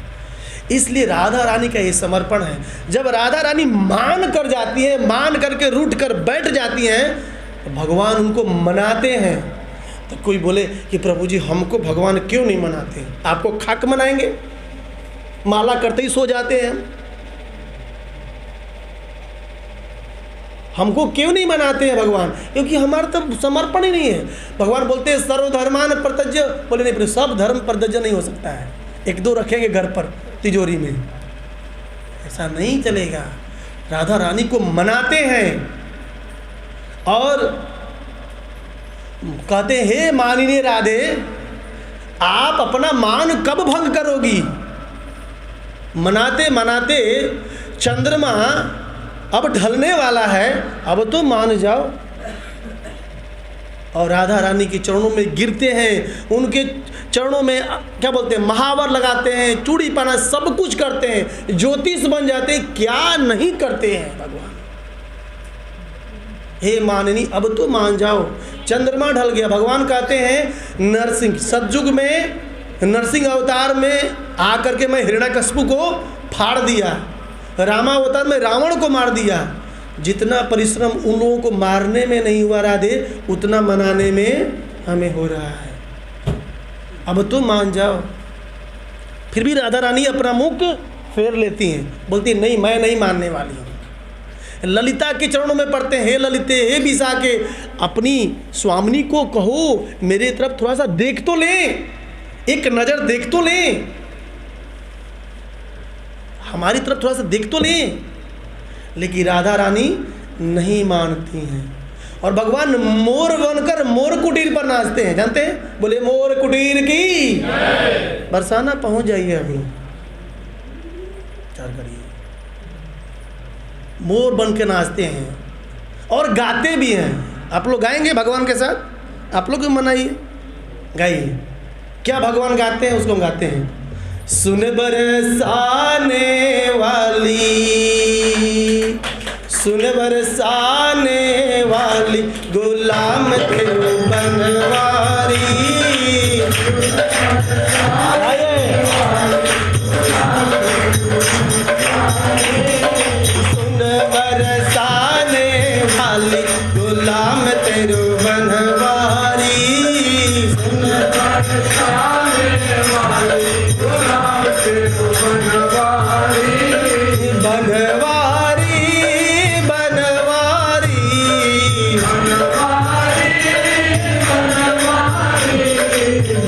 इसलिए राधा रानी का ये समर्पण है। जब राधा रानी मान कर जाती है, मान करके रूठ कर बैठ जाती हैं, तो भगवान उनको मनाते हैं। तो कोई बोले कि प्रभु जी हमको भगवान क्यों नहीं मनाते, आपको खाक मनाएंगे, माला करते ही सो जाते हैं, हमको क्यों नहीं मनाते हैं भगवान? क्योंकि हमारा तो समर्पण ही नहीं है। भगवान बोलते हैं सर्वधर्मान परित्यज्य, बोले नहीं, सब धर्म परित्यज्य नहीं हो सकता है, 1-2 रखेंगे घर पर तिजोरी में, ऐसा नहीं चलेगा। राधा रानी को मनाते हैं और कहते हैं हे मानिनी राधे, आप अपना मान कब भंग करोगी? मनाते मनाते चंद्रमा अब ढलने वाला है, अब तो मान जाओ। और राधा रानी के चरणों में गिरते हैं, उनके चरणों में क्या बोलते हैं, महावर लगाते हैं, चूड़ी पहना, सब कुछ करते हैं, ज्योतिष बन जाते हैं, क्या नहीं करते हैं भगवान। हे माननी अब तो मान जाओ, चंद्रमा ढल गया। भगवान कहते हैं नरसिंह, सतयुग में नरसिंह अवतार में आकर के मैं हिरण्यकशिपु को फाड़ दिया, रामावतार में रावण को मार दिया। जितना परिश्रम उन लोगों को मारने में नहीं हुआ राधे, उतना मनाने में हमें हो रहा है, अब तो मान जाओ। फिर भी राधा रानी अपना मुख फेर लेती हैं, बोलती नहीं, मैं नहीं मानने वाली हूँ। ललिता के चरणों में पड़ते हैं, हे ललिते, हे विशाखे, अपनी स्वामिनी को कहो मेरे तरफ थोड़ा सा देख तो लें, एक नज़र देख तो लें, हमारी तरफ थोड़ा सा देख तो लें। लेकिन राधा रानी नहीं मानती हैं, और भगवान मोर बनकर मोर कुटीर पर नाचते हैं, जानते हैं? बोले मोर कुटीर की। बरसाना पहुंच जाइए अभी, विचार करिए, मोर बन के नाचते हैं और गाते भी हैं। आप लोग गाएंगे भगवान के साथ? आप लोग भी मनाइए, गाइए। क्या भगवान गाते हैं, उसको हम गाते हैं। सुन बरसाने वाली, सुन बरसाने वाली, गुलाम थे बनवारी। सुन बरसाने वाली, गुलाम तेरो बनवारी। सुन बरसाने वाली, गुलाम तेरो बनवारी। बनवारी बनवारी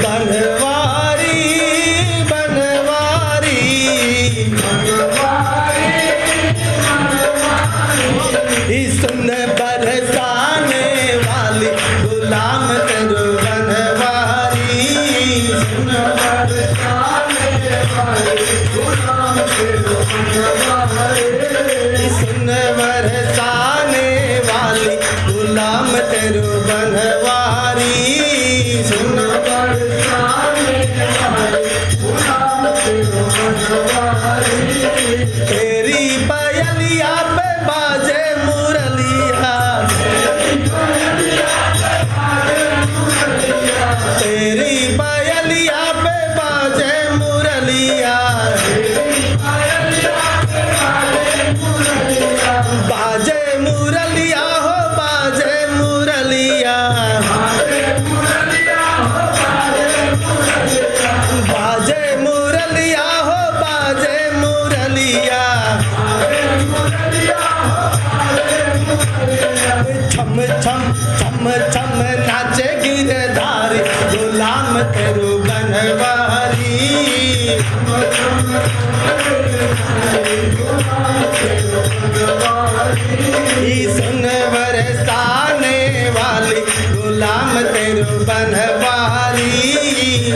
बनवारी बनवारी बनवारी। सुन बरसाने वाली, छम नाचे गिरधारी गुलाम तेरू बनवारी। सुन बरसाने वाली गुलाम तेरू बनवारी।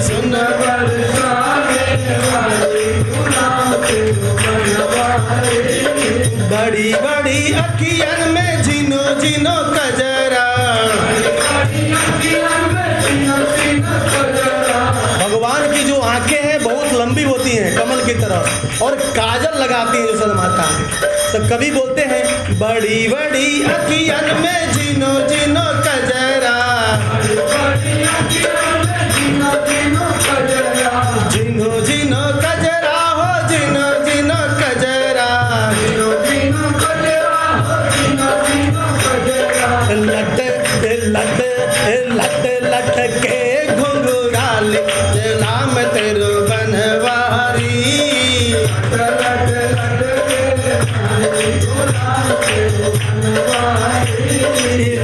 सुन बरसाने वाली गुलाम तेरू बनवारी। बड़ी बड़ी अखियन में झिनो झिनो कजरा। भगवान की जो आंखें हैं बहुत लंबी होती हैं कमल की तरह और काजल लगाती हैं यशोदा माता। तो कवि बोलते हैं बड़ी बड़ी अखियन में झिनो झिनो कजरा। झिनो झिनो कजरा हो झिनो झिनो कजरा। लट लट लट लट के घुंघराले गुलाम तेरू बनवारी।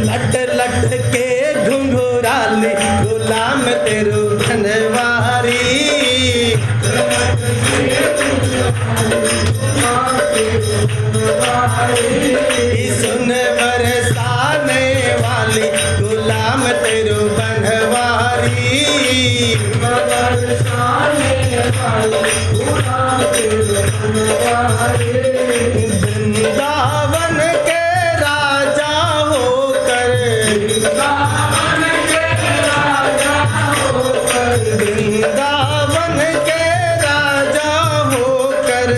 लट लट के घुंघराले गुलाम तेरू बनवारी। सुन बरसाने वाली गुलाम तेरू बनवारी। वृंदावन के राजा होकर वृंदावन के राजा होकर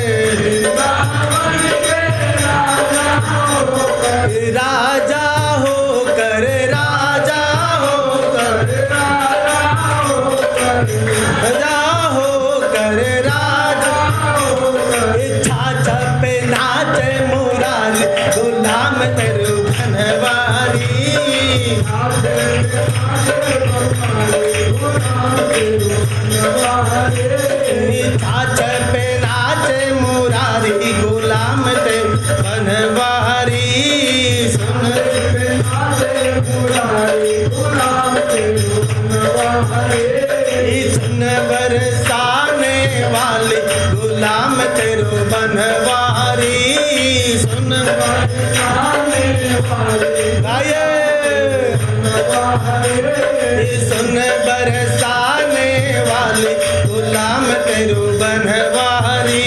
राजा होकर राजा होकर राजा छाछ पे नाचे मुरारी गुलाम तेरू बनवारी। छाछ पे नाचे मुरारी गुलाम तेरू बनवारी। सुन सुन बरसाने वाली गुलाम तेरू बनवारी। सुन गाये सुन बरसाने वाली गुलाम तेरू बनवारी।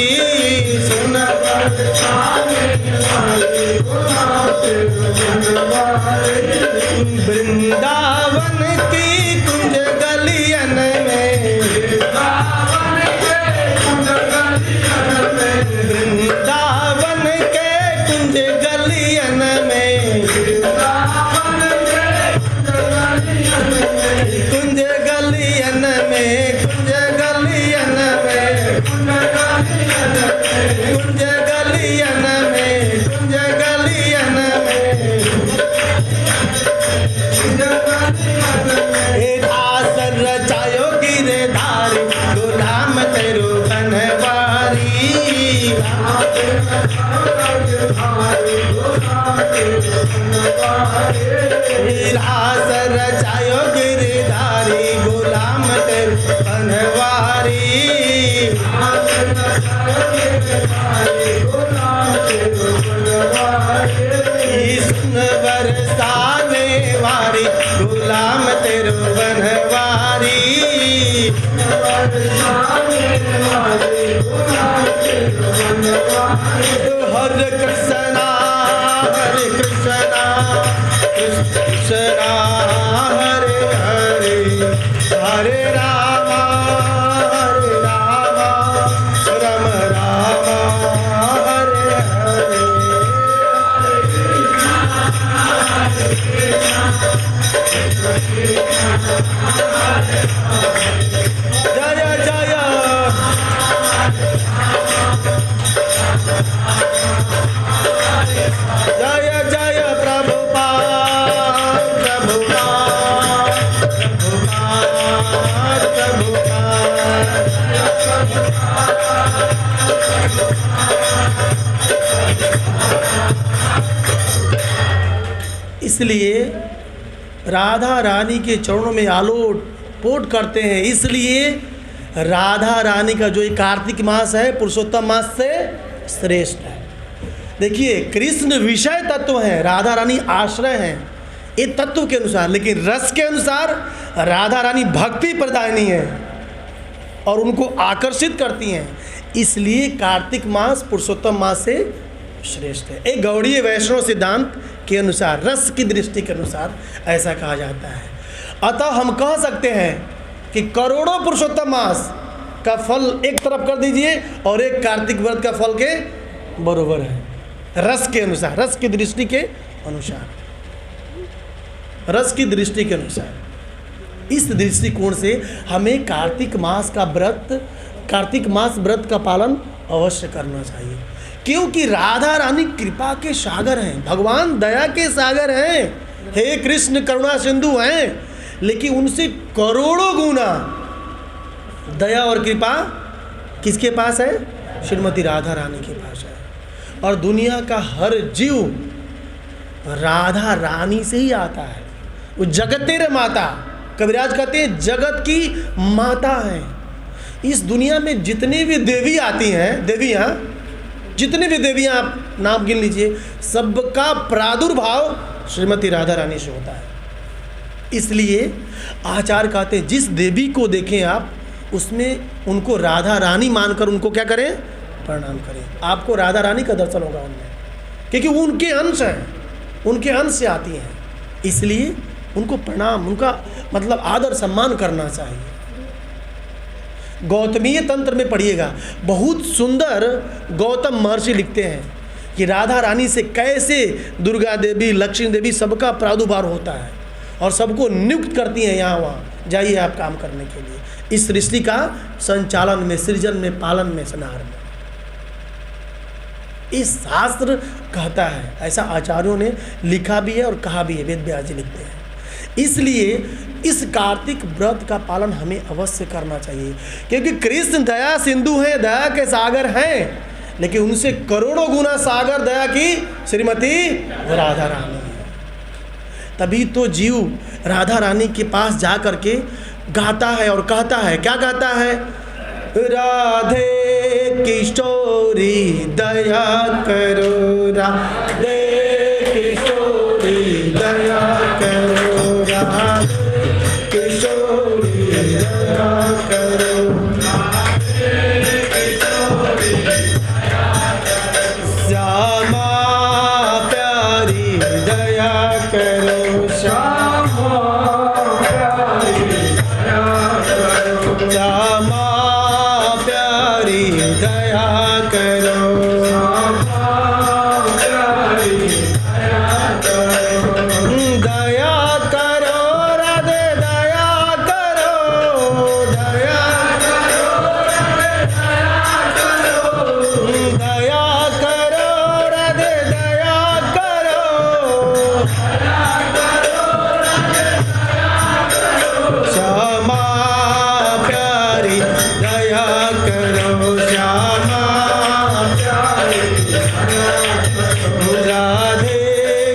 सुन वृंदावन की कुंज गलियन में वृंदावन के कुंज गलियन में कुंज गलियन में कुंज गलियन में कुंज गलियन में कुंज गलियन में दास रचायो गिरधारी गुलाम तेरू बनवारी। दास रचायो गिरधारी गुलाम तेरू बनवारी। सुन बरसाने वाली गुलाम तेरू बनवारी। हरे कृष्णा कृष्णा हरे हरे हरे राम राम राम हरे हरे। जय जय जय जय प्रभुपाद प्रभुपाद प्रभुपाद प्रभुपाद। इसलिए राधा रानी के चरणों में आलोट पोट करते हैं। इसलिए राधा रानी का जो ये कार्तिक मास है पुरुषोत्तम मास से श्रेष्ठ है। देखिए, कृष्ण विषय तत्व हैं, राधा रानी आश्रय हैं, ये तत्व के अनुसार। लेकिन रस के अनुसार राधा रानी भक्ति प्रदायिनी है और उनको आकर्षित करती हैं। इसलिए कार्तिक मास पुरुषोत्तम मास से श्रेष्ठ है। एक गौड़ीय वैष्णव सिद्धांत के अनुसार, रस की दृष्टि के अनुसार ऐसा कहा जाता है। अतः हम कह सकते हैं कि करोड़ों पुरुषोत्तम मास का फल एक तरफ कर दीजिए और एक कार्तिक व्रत का फल के बरोबर है, रस के अनुसार, रस की दृष्टि के अनुसार, रस की दृष्टि के अनुसार। इस दृष्टिकोण से हमें कार्तिक मास का व्रत, कार्तिक मास व्रत का पालन अवश्य करना चाहिए, क्योंकि राधा रानी कृपा के सागर हैं, भगवान दया के सागर हैं, हे कृष्ण करुणा सिंधु हैं। लेकिन उनसे करोड़ों गुना दया और कृपा किसके पास है? श्रीमती राधा रानी के पास है। और दुनिया का हर जीव राधा रानी से ही आता है। वो जगत तेरे माता, कविराज कहते हैं जगत की माता है। इस दुनिया में जितनी भी देवी आती हैं, देवियाँ, जितनी भी देवियाँ आप नाम गिन लीजिए, सबका प्रादुर्भाव श्रीमती राधा रानी से होता है। इसलिए आचार्य कहते हैं जिस देवी को देखें आप, उसमें उनको राधा रानी मानकर उनको क्या करें? प्रणाम करें। आपको राधा रानी का दर्शन होगा उनमें, क्योंकि वो उनके अंश हैं, उनके अंश से आती हैं। इसलिए उनको प्रणाम, उनका मतलब आदर सम्मान करना चाहिए। गौतमीय तंत्र में पढ़िएगा, बहुत सुंदर गौतम महर्षि लिखते हैं कि राधा रानी से कैसे दुर्गा देवी, लक्ष्मी देवी सबका प्रादुर्भाव होता है और सबको नियुक्त करती हैं, यहाँ वहाँ जाइए आप काम करने के लिए। इस सृष्टि का संचालन में, सृजन में, पालन में, संहार में इस शास्त्र कहता है। ऐसा आचार्यों ने लिखा भी है और कहा भी है, वेद व्यास जी लिखते हैं। इसलिए इस कार्तिक व्रत का पालन हमें अवश्य करना चाहिए, क्योंकि कृष्ण दया सिंधु हैं, दया के सागर हैं, लेकिन उनसे करोड़ों गुना सागर दया की श्रीमती राधा रानी है। तभी तो जीव राधा रानी के पास जा करके गाता है और कहता है, क्या गाता है? राधे किशोरी दया करो, राधे किशोरी दया करो, राधे किशोरी दया करो, श्यामा प्यारी दया करो, श्यामा प्यारी दया करो, श्यामा प्यारी दया करो, दया करो राधे दया करो, दया करो राधे दया करो, दया करो राधे दया करो, श्यामा प्यारी दया करो, श्यामा प्यारी राधे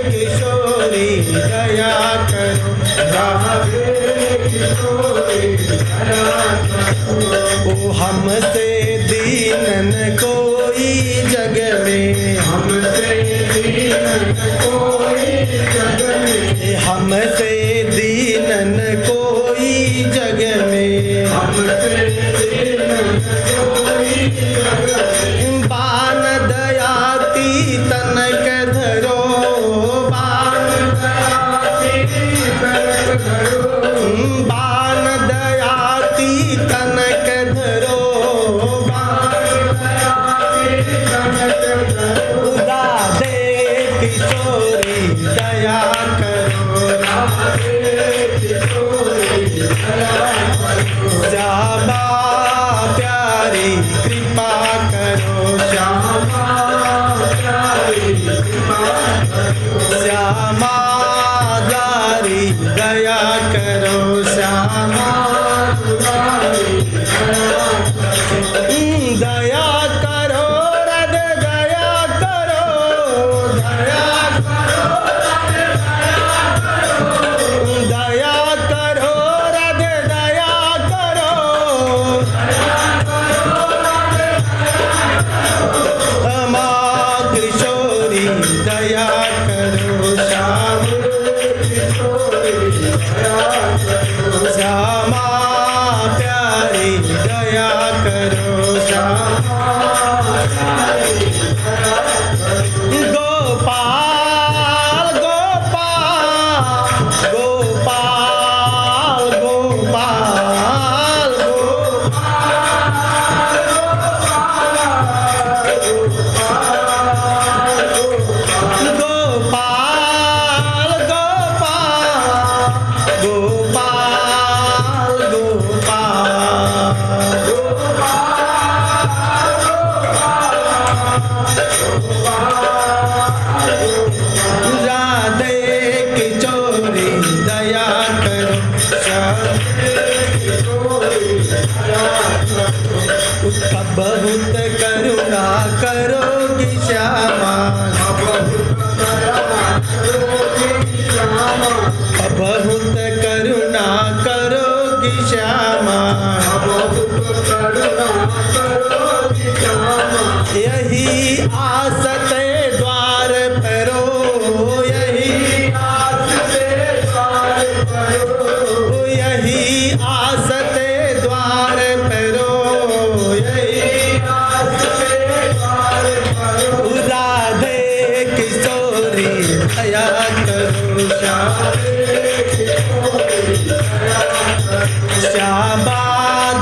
किशोरी दया करो, राधे किशोरी दया करो। ओ हमसे दीनन कोई जग में, हमसे दीनन कोई जग में, हमसे दीनन कोई जग में, हमसे दीनन कोई जग में। बान दया की तनक धरो, बान दया की तनक धरो, बान दया की तनक धरो, बान दया की तनक धरो, राधे किशोरी दया करो, राधे किशोरी दया करो, श्यामा प्यारी कृपा करो, श्यामा प्यारी कृपा करो, श्यामा प्यारी दया करो, श्यामा प्यारी दया करो, राधे दया करो, दया करो राधे दया करो, दया करो श्याम श्यामा प्यारी दया करो श्यामा गोपाल गोपाल गोपाल गोपाल बहुत करुणा करोगी श्यामा बहुत करुणा करोगी श्यामा यही आसते द्वार परो यही आसते द्वार परो राधे किशोरी दया करो श्यामा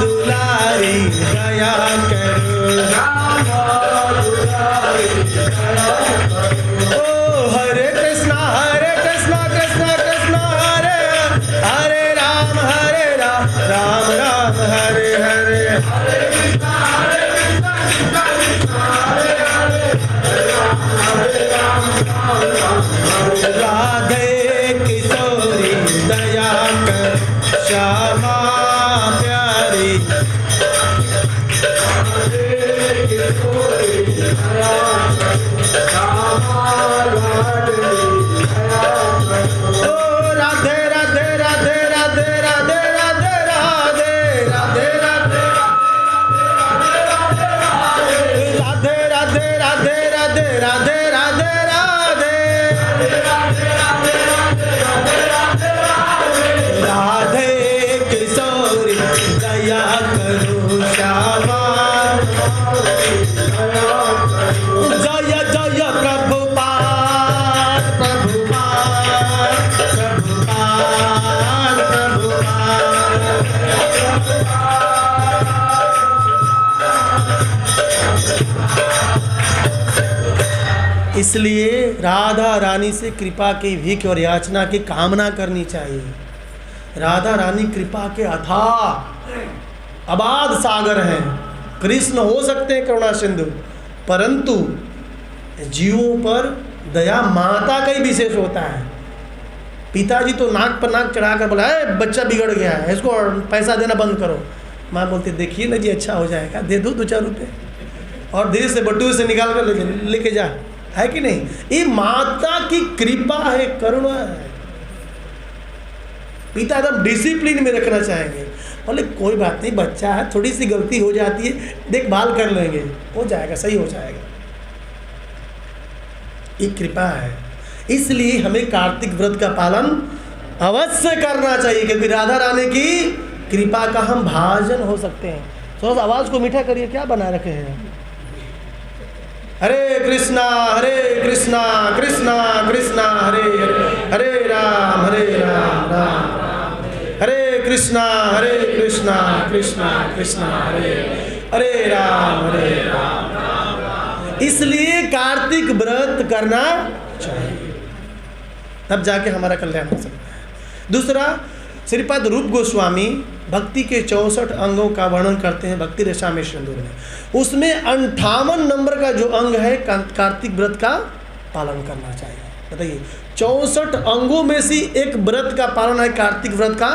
दुलारी दया करो ओ हरे कृष्णा कृष्णा कृष्णा हरे हरे राम राम राम हरे हरे राधे किशोरी दया कर श्यामा प्यारी ओ राधे राधे राधे राधे राधे राधे राधे राधे राधे राधे राधे राधे राधे राधे राधे किशोरी दया करो श्यामा जय जय प्रभुपाद प्रभुपाद प्रभुपाद प्रभुपाद। इसलिए राधा रानी से कृपा की भीख और याचना की कामना करनी चाहिए। राधा रानी कृपा के अथाह अबाध सागर हैं। कृष्ण हो सकते हैं करुणा सिंधु, परंतु जीवों पर दया माता का ही विशेष होता है। पिताजी तो नाक पर नाक चढ़ाकर बोला है बच्चा बिगड़ गया है, इसको पैसा देना बंद करो। माँ बोलती देखिए ना जी अच्छा हो जाएगा, दे दो 2-4 रुपये और धीरे से बटुए से निकाल कर लेके जा, है कि नहीं। ये माता की कृपा है, करुणा है। पिता एकदम डिसिप्लिन में रखना चाहेंगे, बोले कोई बात नहीं बच्चा है, थोड़ी सी गलती हो जाती है, देखभाल कर लेंगे, हो जाएगा, सही हो जाएगा। ये कृपा है। इसलिए हमें कार्तिक व्रत का पालन अवश्य करना चाहिए, क्योंकि राधा रानी की कृपा का हम भाजन हो सकते हैं। थोड़ा आवाज को मीठा करिए, क्या बना रखे हैं। हरे कृष्णा कृष्णा कृष्णा हरे हरे, हरे राम राम हरे कृष्णा कृष्णा कृष्णा हरे हरे राम इसलिए कार्तिक व्रत करना चाहिए, तब जाके हमारा कल्याण हो सकता है। दूसरा, श्रीपाद रूप गोस्वामी भक्ति के 64 अंगों का वर्णन करते हैं भक्ति रसामृत सिंधु में। उसमें 58 नंबर का जो अंग है कार्तिक व्रत का पालन करना चाहिए। बताइए, 64 अंगों में से एक व्रत का पालन है, कार्तिक व्रत का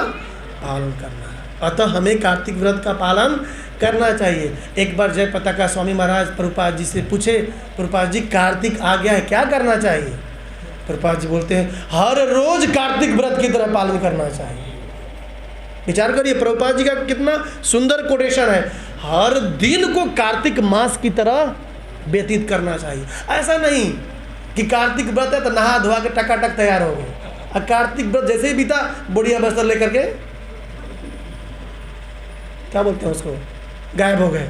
पालन करना है। अतः हमें कार्तिक व्रत का पालन करना चाहिए। एक बार जय पताका स्वामी महाराज प्रभुपाद जी से पूछे, प्रभुपाद जी कार्तिक आ गया है, क्या करना चाहिए। प्रभुपाद जी बोलते हैं हर रोज कार्तिक व्रत की तरह पालन करना चाहिए। विचार करिए, प्रभुपाद जी का कितना सुंदर कोटेशन है, हर दिन को कार्तिक मास की तरह व्यतीत करना चाहिए। ऐसा नहीं कि कार्तिक व्रत है तो नहा धोआ के टकाटक तैयार हो गए, और कार्तिक व्रत जैसे ही बीता बुढ़िया बस्तर लेकर के क्या बोलते हैं उसको, गायब हो गए।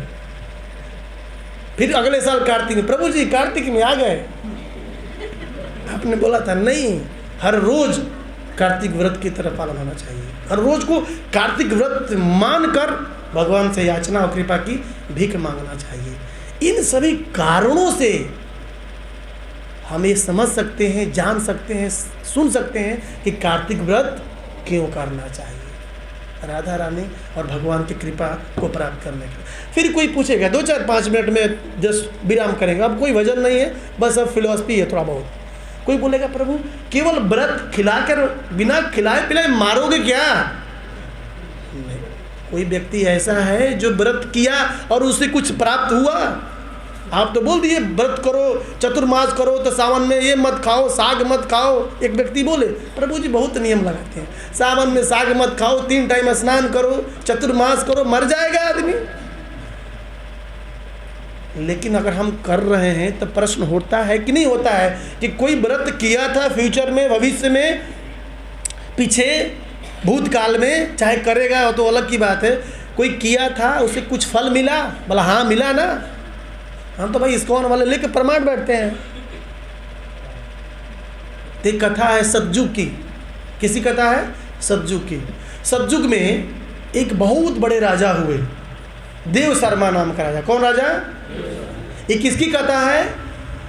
फिर अगले साल कार्तिक में, प्रभु जी कार्तिक में आ गए। आपने बोला था नहीं, हर रोज कार्तिक व्रत की तरह पालन होना चाहिए, हर रोज को कार्तिक व्रत मानकर भगवान से याचना और कृपा की भीख मांगना चाहिए। इन सभी कारणों से हम ये समझ सकते हैं, जान सकते हैं, सुन सकते हैं कि कार्तिक व्रत क्यों करना चाहिए, राधा रानी और भगवान की कृपा को प्राप्त करने के लिए। फिर कोई पूछेगा, 2-4-5 मिनट में जस्ट विराम करेंगे, अब कोई वजन नहीं है, बस अब फिलॉसफी है थोड़ा बहुत। कोई बोलेगा प्रभु केवल व्रत खिलाकर, बिना खिलाए पिलाए मारोगे क्या? नहीं, कोई व्यक्ति ऐसा है जो व्रत किया और उससे कुछ प्राप्त हुआ? आप तो बोल दिए व्रत करो, चतुर्मास करो, तो सावन में ये मत खाओ, साग मत खाओ। एक व्यक्ति बोले प्रभु जी बहुत नियम लगाते हैं, सावन में साग मत खाओ, 3 टाइम स्नान करो, चतुर्मास करो, मर जाएगा आदमी। लेकिन अगर हम कर रहे हैं तो प्रश्न होता है कि नहीं होता है कि कोई व्रत किया था फ्यूचर में, भविष्य में, पीछे भूतकाल में, चाहे करेगा तो अलग की बात है, कोई किया था उसे कुछ फल मिला? बोला हाँ मिला ना। हम तो भाई इस्कॉन वाले लेके प्रमाण बैठते हैं। एक कथा है सतयुग की। किसी कथा है? सतयुग की। सतयुग में एक बहुत बड़े राजा हुए, देव शर्मा नाम का राजा। कौन राजा? ये किसकी कथा है?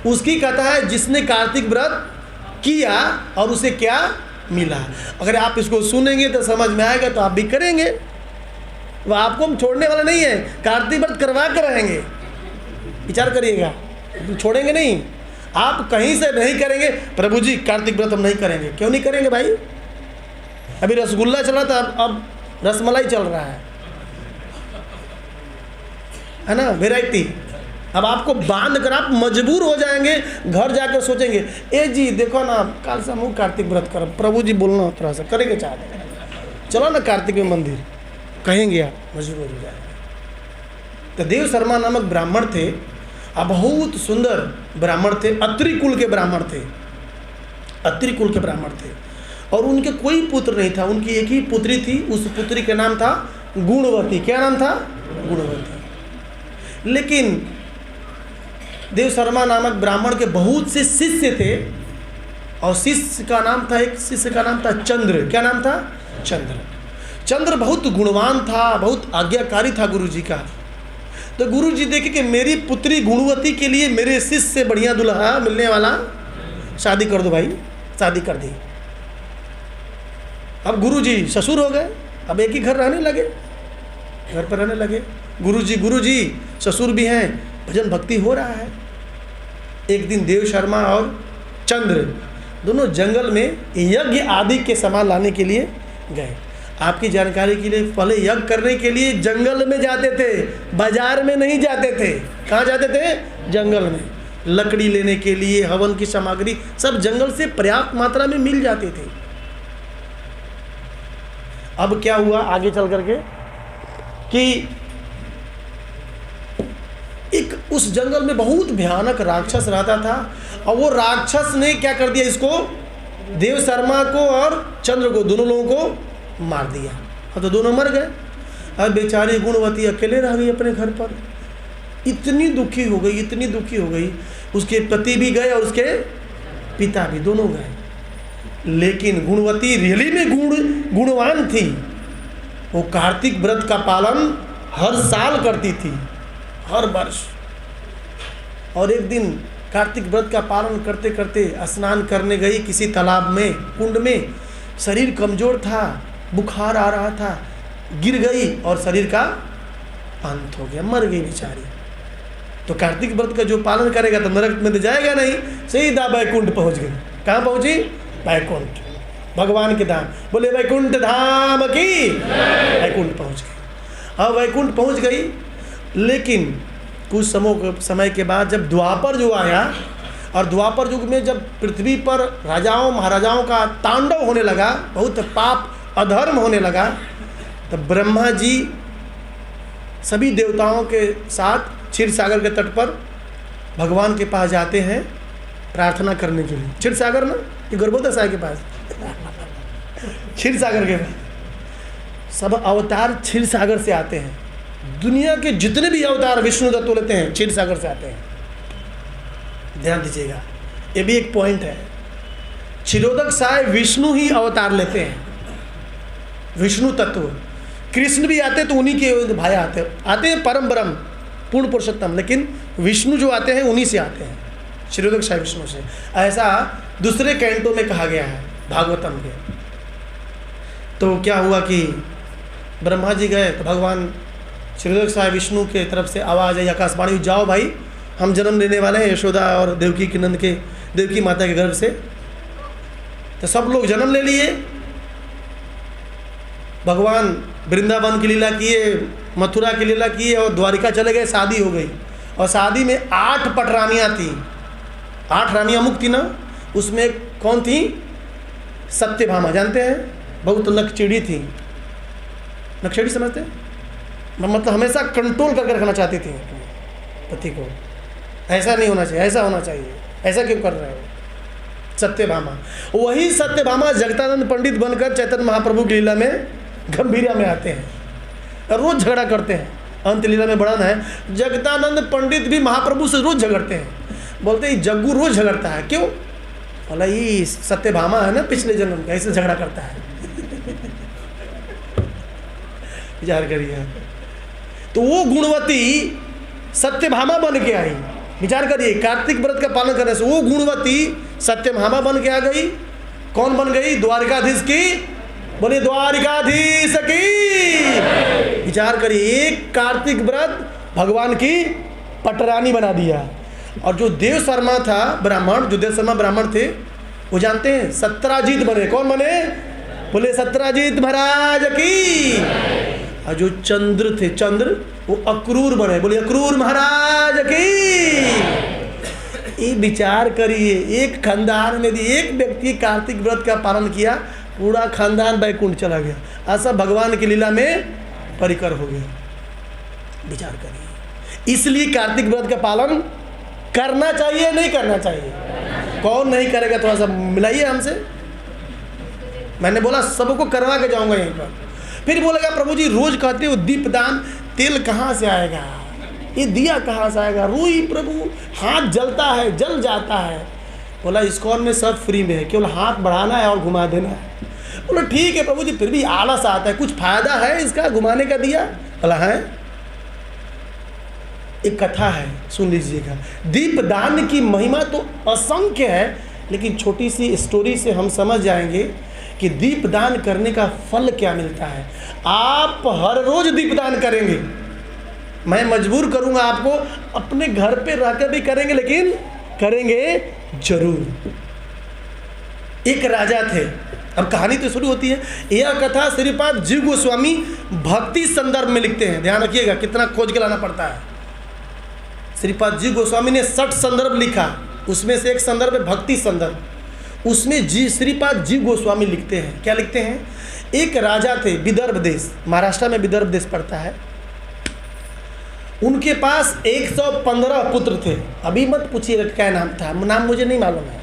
उसकी कथा है जिसने कार्तिक व्रत किया और उसे क्या मिला। अगर आप इसको सुनेंगे तो समझ में आएगा, तो आप भी करेंगे। वह आपको हम छोड़ने वाला नहीं है, कार्तिक व्रत करवा कर रहेंगे। विचार करिएगा, छोड़ेंगे नहीं। आप कहीं से नहीं करेंगे, प्रभु जी कार्तिक व्रत हम नहीं करेंगे। क्यों नहीं करेंगे भाई? अभी रसगुल्ला चल रहा था, अब रसमलाई चल रहा है ना, वैरायटी। अब आपको बांध कर आप मजबूर हो जाएंगे, घर जाकर सोचेंगे ए जी देखो ना कल से हम कार्तिक व्रत कर, प्रभु जी बोलना थोड़ा सा करेंगे, चाहते चलो ना कार्तिक में मंदिर, कहेंगे आप, मजबूर हो जाएंगे। तो देव शर्मा नामक ब्राह्मण थे, अब बहुत सुंदर ब्राह्मण थे, अत्रि कुल के ब्राह्मण थे, अत्रि कुल के ब्राह्मण थे। और उनके कोई पुत्र नहीं था, उनकी एक ही पुत्री थी। उस पुत्री का नाम था गुणवती। क्या नाम था? गुणवती। लेकिन देव शर्मा नामक ब्राह्मण के बहुत से शिष्य थे, और शिष्य का नाम था, एक शिष्य का नाम था चंद्र। क्या नाम था? चंद्र। चंद्र बहुत गुणवान था, बहुत आज्ञाकारी था गुरु जी का। तो गुरु जी देखे कि मेरी पुत्री गुणवती के लिए मेरे शिष्य से बढ़िया दुल्हा मिलने वाला, शादी कर दो भाई। शादी कर दी। अब गुरु जी ससुर हो गए, अब एक ही घर रहने लगे, घर पर रहने लगे। गुरु जी ससुर भी हैं, भजन भक्ति हो रहा है। एक दिन देव शर्मा और चंद्र दोनों जंगल में यज्ञ आदि के सामान लाने के लिए गए। आपकी जानकारी के लिए, पहले यज्ञ करने के लिए जंगल में जाते थे, बाजार में नहीं जाते थे। कहाँ जाते थे? जंगल में। लकड़ी लेने के लिए, हवन की सामग्री सब जंगल से पर्याप्त मात्रा में मिल जाते थे। अब क्या हुआ आगे चल करके कि एक उस जंगल में बहुत भयानक राक्षस रहता था, और वो राक्षस ने क्या कर दिया, इसको देव शर्मा को और चंद्र को, दोनों लोगों को मार दिया। अब तो दोनों मर गए। अब बेचारी गुणवती अकेले रह गई अपने घर पर। इतनी दुखी हो गई, इतनी दुखी हो गई। उसके पति भी गए और उसके पिता भी, दोनों गए। लेकिन गुणवती रियली में गुणवान थी। वो कार्तिक व्रत का पालन हर साल करती थी, हर वर्ष। और एक दिन कार्तिक व्रत का पालन करते करते स्नान करने गई किसी तालाब में, कुंड में। शरीर कमजोर था, बुखार आ रहा था, गिर गई और शरीर का अंत हो गया, मर गई बेचारी। तो कार्तिक व्रत का जो पालन करेगा तो नरक में तो जाएगा नहीं, सीधा बैकुंठ पहुंच गई। कहाँ पहुंची? बैकुंठ, भगवान के धाम। बोले वैकुंठ धाम की, वैकुंठ पहुंच गई। अब वैकुंठ पहुंच गई, लेकिन कुछ समय के बाद जब द्वापर युग आया, और द्वापर युग में जब पृथ्वी पर राजाओं महाराजाओं का तांडव होने लगा, बहुत पाप अधर्म होने लगा, तो ब्रह्मा जी सभी देवताओं के साथ क्षीर सागर के तट पर भगवान के पास जाते हैं प्रार्थना करने के लिए। क्षीर सागर ना, ये गर्भोदय साई के पास क्षीर सागर के पास सब अवतार क्षीर सागर से आते हैं। दुनिया के जितने भी अवतार विष्णु तत्व लेते हैं क्षीर सागर से आते हैं। ध्यान दीजिएगा, ये भी एक पॉइंट है। क्षीरोदक साई विष्णु ही अवतार लेते हैं, विष्णु तत्व। कृष्ण भी आते तो उन्हीं के भाई आते हैं परम ब्रह्म पूर्ण पुरुषोत्तम, लेकिन विष्णु जो आते हैं उन्हीं से आते हैं, क्षीरोदक साई विष्णु से। ऐसा दूसरे कैंटों में कहा गया है भागवतम के। तो क्या हुआ कि ब्रह्मा जी गए तो भगवान क्षीरोदक साई विष्णु के तरफ से आवाज़ आई, आकाशवाणी, जाओ भाई हम जन्म लेने वाले हैं यशोदा और देवकी के नंद के, देवकी माता के गर्भ से। तो सब लोग जन्म ले लिए। भगवान वृंदावन की लीला किए, मथुरा की लीला किए और द्वारिका चले गए। शादी हो गई और शादी में 8 पटरानियाँ थी। 8 रानियाँ मुक्त थी ना, उसमें कौन थी? सत्यभामा, जानते हैं? बहुत नकचीड़ी थी। नकचीड़ी समझते हैं? मतलब हमेशा कंट्रोल करके रखना चाहती थी पति को। ऐसा नहीं होना चाहिए, ऐसा होना चाहिए, ऐसा क्यों कर रहे हो? सत्यभामा। वही सत्यभामा जगदानंद पंडित बनकर चैतन्य महाप्रभु की लीला में गंभीरा में आते हैं और रोज झगड़ा करते हैं। अंत लीला में वर्णन है, जगदानंद पंडित भी महाप्रभु से रोज झगड़ते हैं। बोलते हैं जग्गू रोज झगड़ता है, क्यों? बोला ये सत्यभामा है ना पिछले जन्म का, ऐसे झगड़ा करता है। विचार करिए। तो वो गुणवती सत्यभामा बन के आई। विचार करिए, कार्तिक व्रत का पालन करने से वो गुणवती सत्यभामा बन के आ गई। कौन बन गई? द्वारिकाधीश की। बोले द्वारिकाधीश की। विचार करिए, एक कार्तिक व्रत भगवान की पटरानी बना दिया। और जो देव शर्मा था ब्राह्मण, जो देव शर्मा ब्राह्मण थे, वो जानते हैं सत्राजीत बने। कौन बने? बोले सत्राजीत महाराज की। और जो चंद्र थे, चंद्र, वो अक्रूर बने। बोले अक्रूर महाराज की। ये विचार करिए, एक खानदान में यदि एक व्यक्ति कार्तिक व्रत का पालन किया, पूरा खानदान वैकुंठ चला गया। ऐसा भगवान की लीला में परिकर हो गया। विचार करिए। इसलिए कार्तिक व्रत का पालन करना चाहिए, नहीं करना चाहिए? कौन नहीं करेगा? थोड़ा सा मिलाइए हमसे। मैंने बोला सबको करवा के जाऊंगा यहीं पर। फिर बोलेगा प्रभु जी रोज कहते हो दीपदान, तेल कहाँ से आएगा? ये दिया कहाँ से आएगा? रोई प्रभु, हाथ जलता है, जल जाता है। बोला इस्कॉन में सब फ्री में है, केवल हाथ बढ़ाना है और घुमा देना है। बोला ठीक है प्रभु जी, फिर भी आलस आता है, कुछ फायदा है इसका घुमाने का दिया? बोला है। एक कथा है, सुन लीजिएगा। दीपदान की महिमा तो असंख्य है, लेकिन छोटी सी स्टोरी से हम समझ जाएंगे कि दीपदान करने का फल क्या मिलता है। आप हर रोज दीपदान करेंगे, मैं मजबूर करूंगा आपको, अपने घर पे रहकर भी करेंगे, लेकिन करेंगे जरूर। एक राजा थे। अब कहानी तो शुरू होती है। यह कथा श्रीपाद जीव गोस्वामी भक्ति संदर्भ में लिखते हैं। ध्यान रखिएगा, कितना खोज के लाना पड़ता है। श्रीपाद जीव गोस्वामी ने 60 संदर्भ लिखा, उसमें से एक संदर्भ है भक्ति संदर्भ। उसमें श्रीपाद जीव गोस्वामी लिखते हैं, क्या लिखते हैं? एक राजा थे, विदर्भ देश, महाराष्ट्र में विदर्भ देश पड़ता है। उनके पास 115 पुत्र थे। अभी मत पूछिएगा क्या नाम था, नाम मुझे नहीं मालूम है।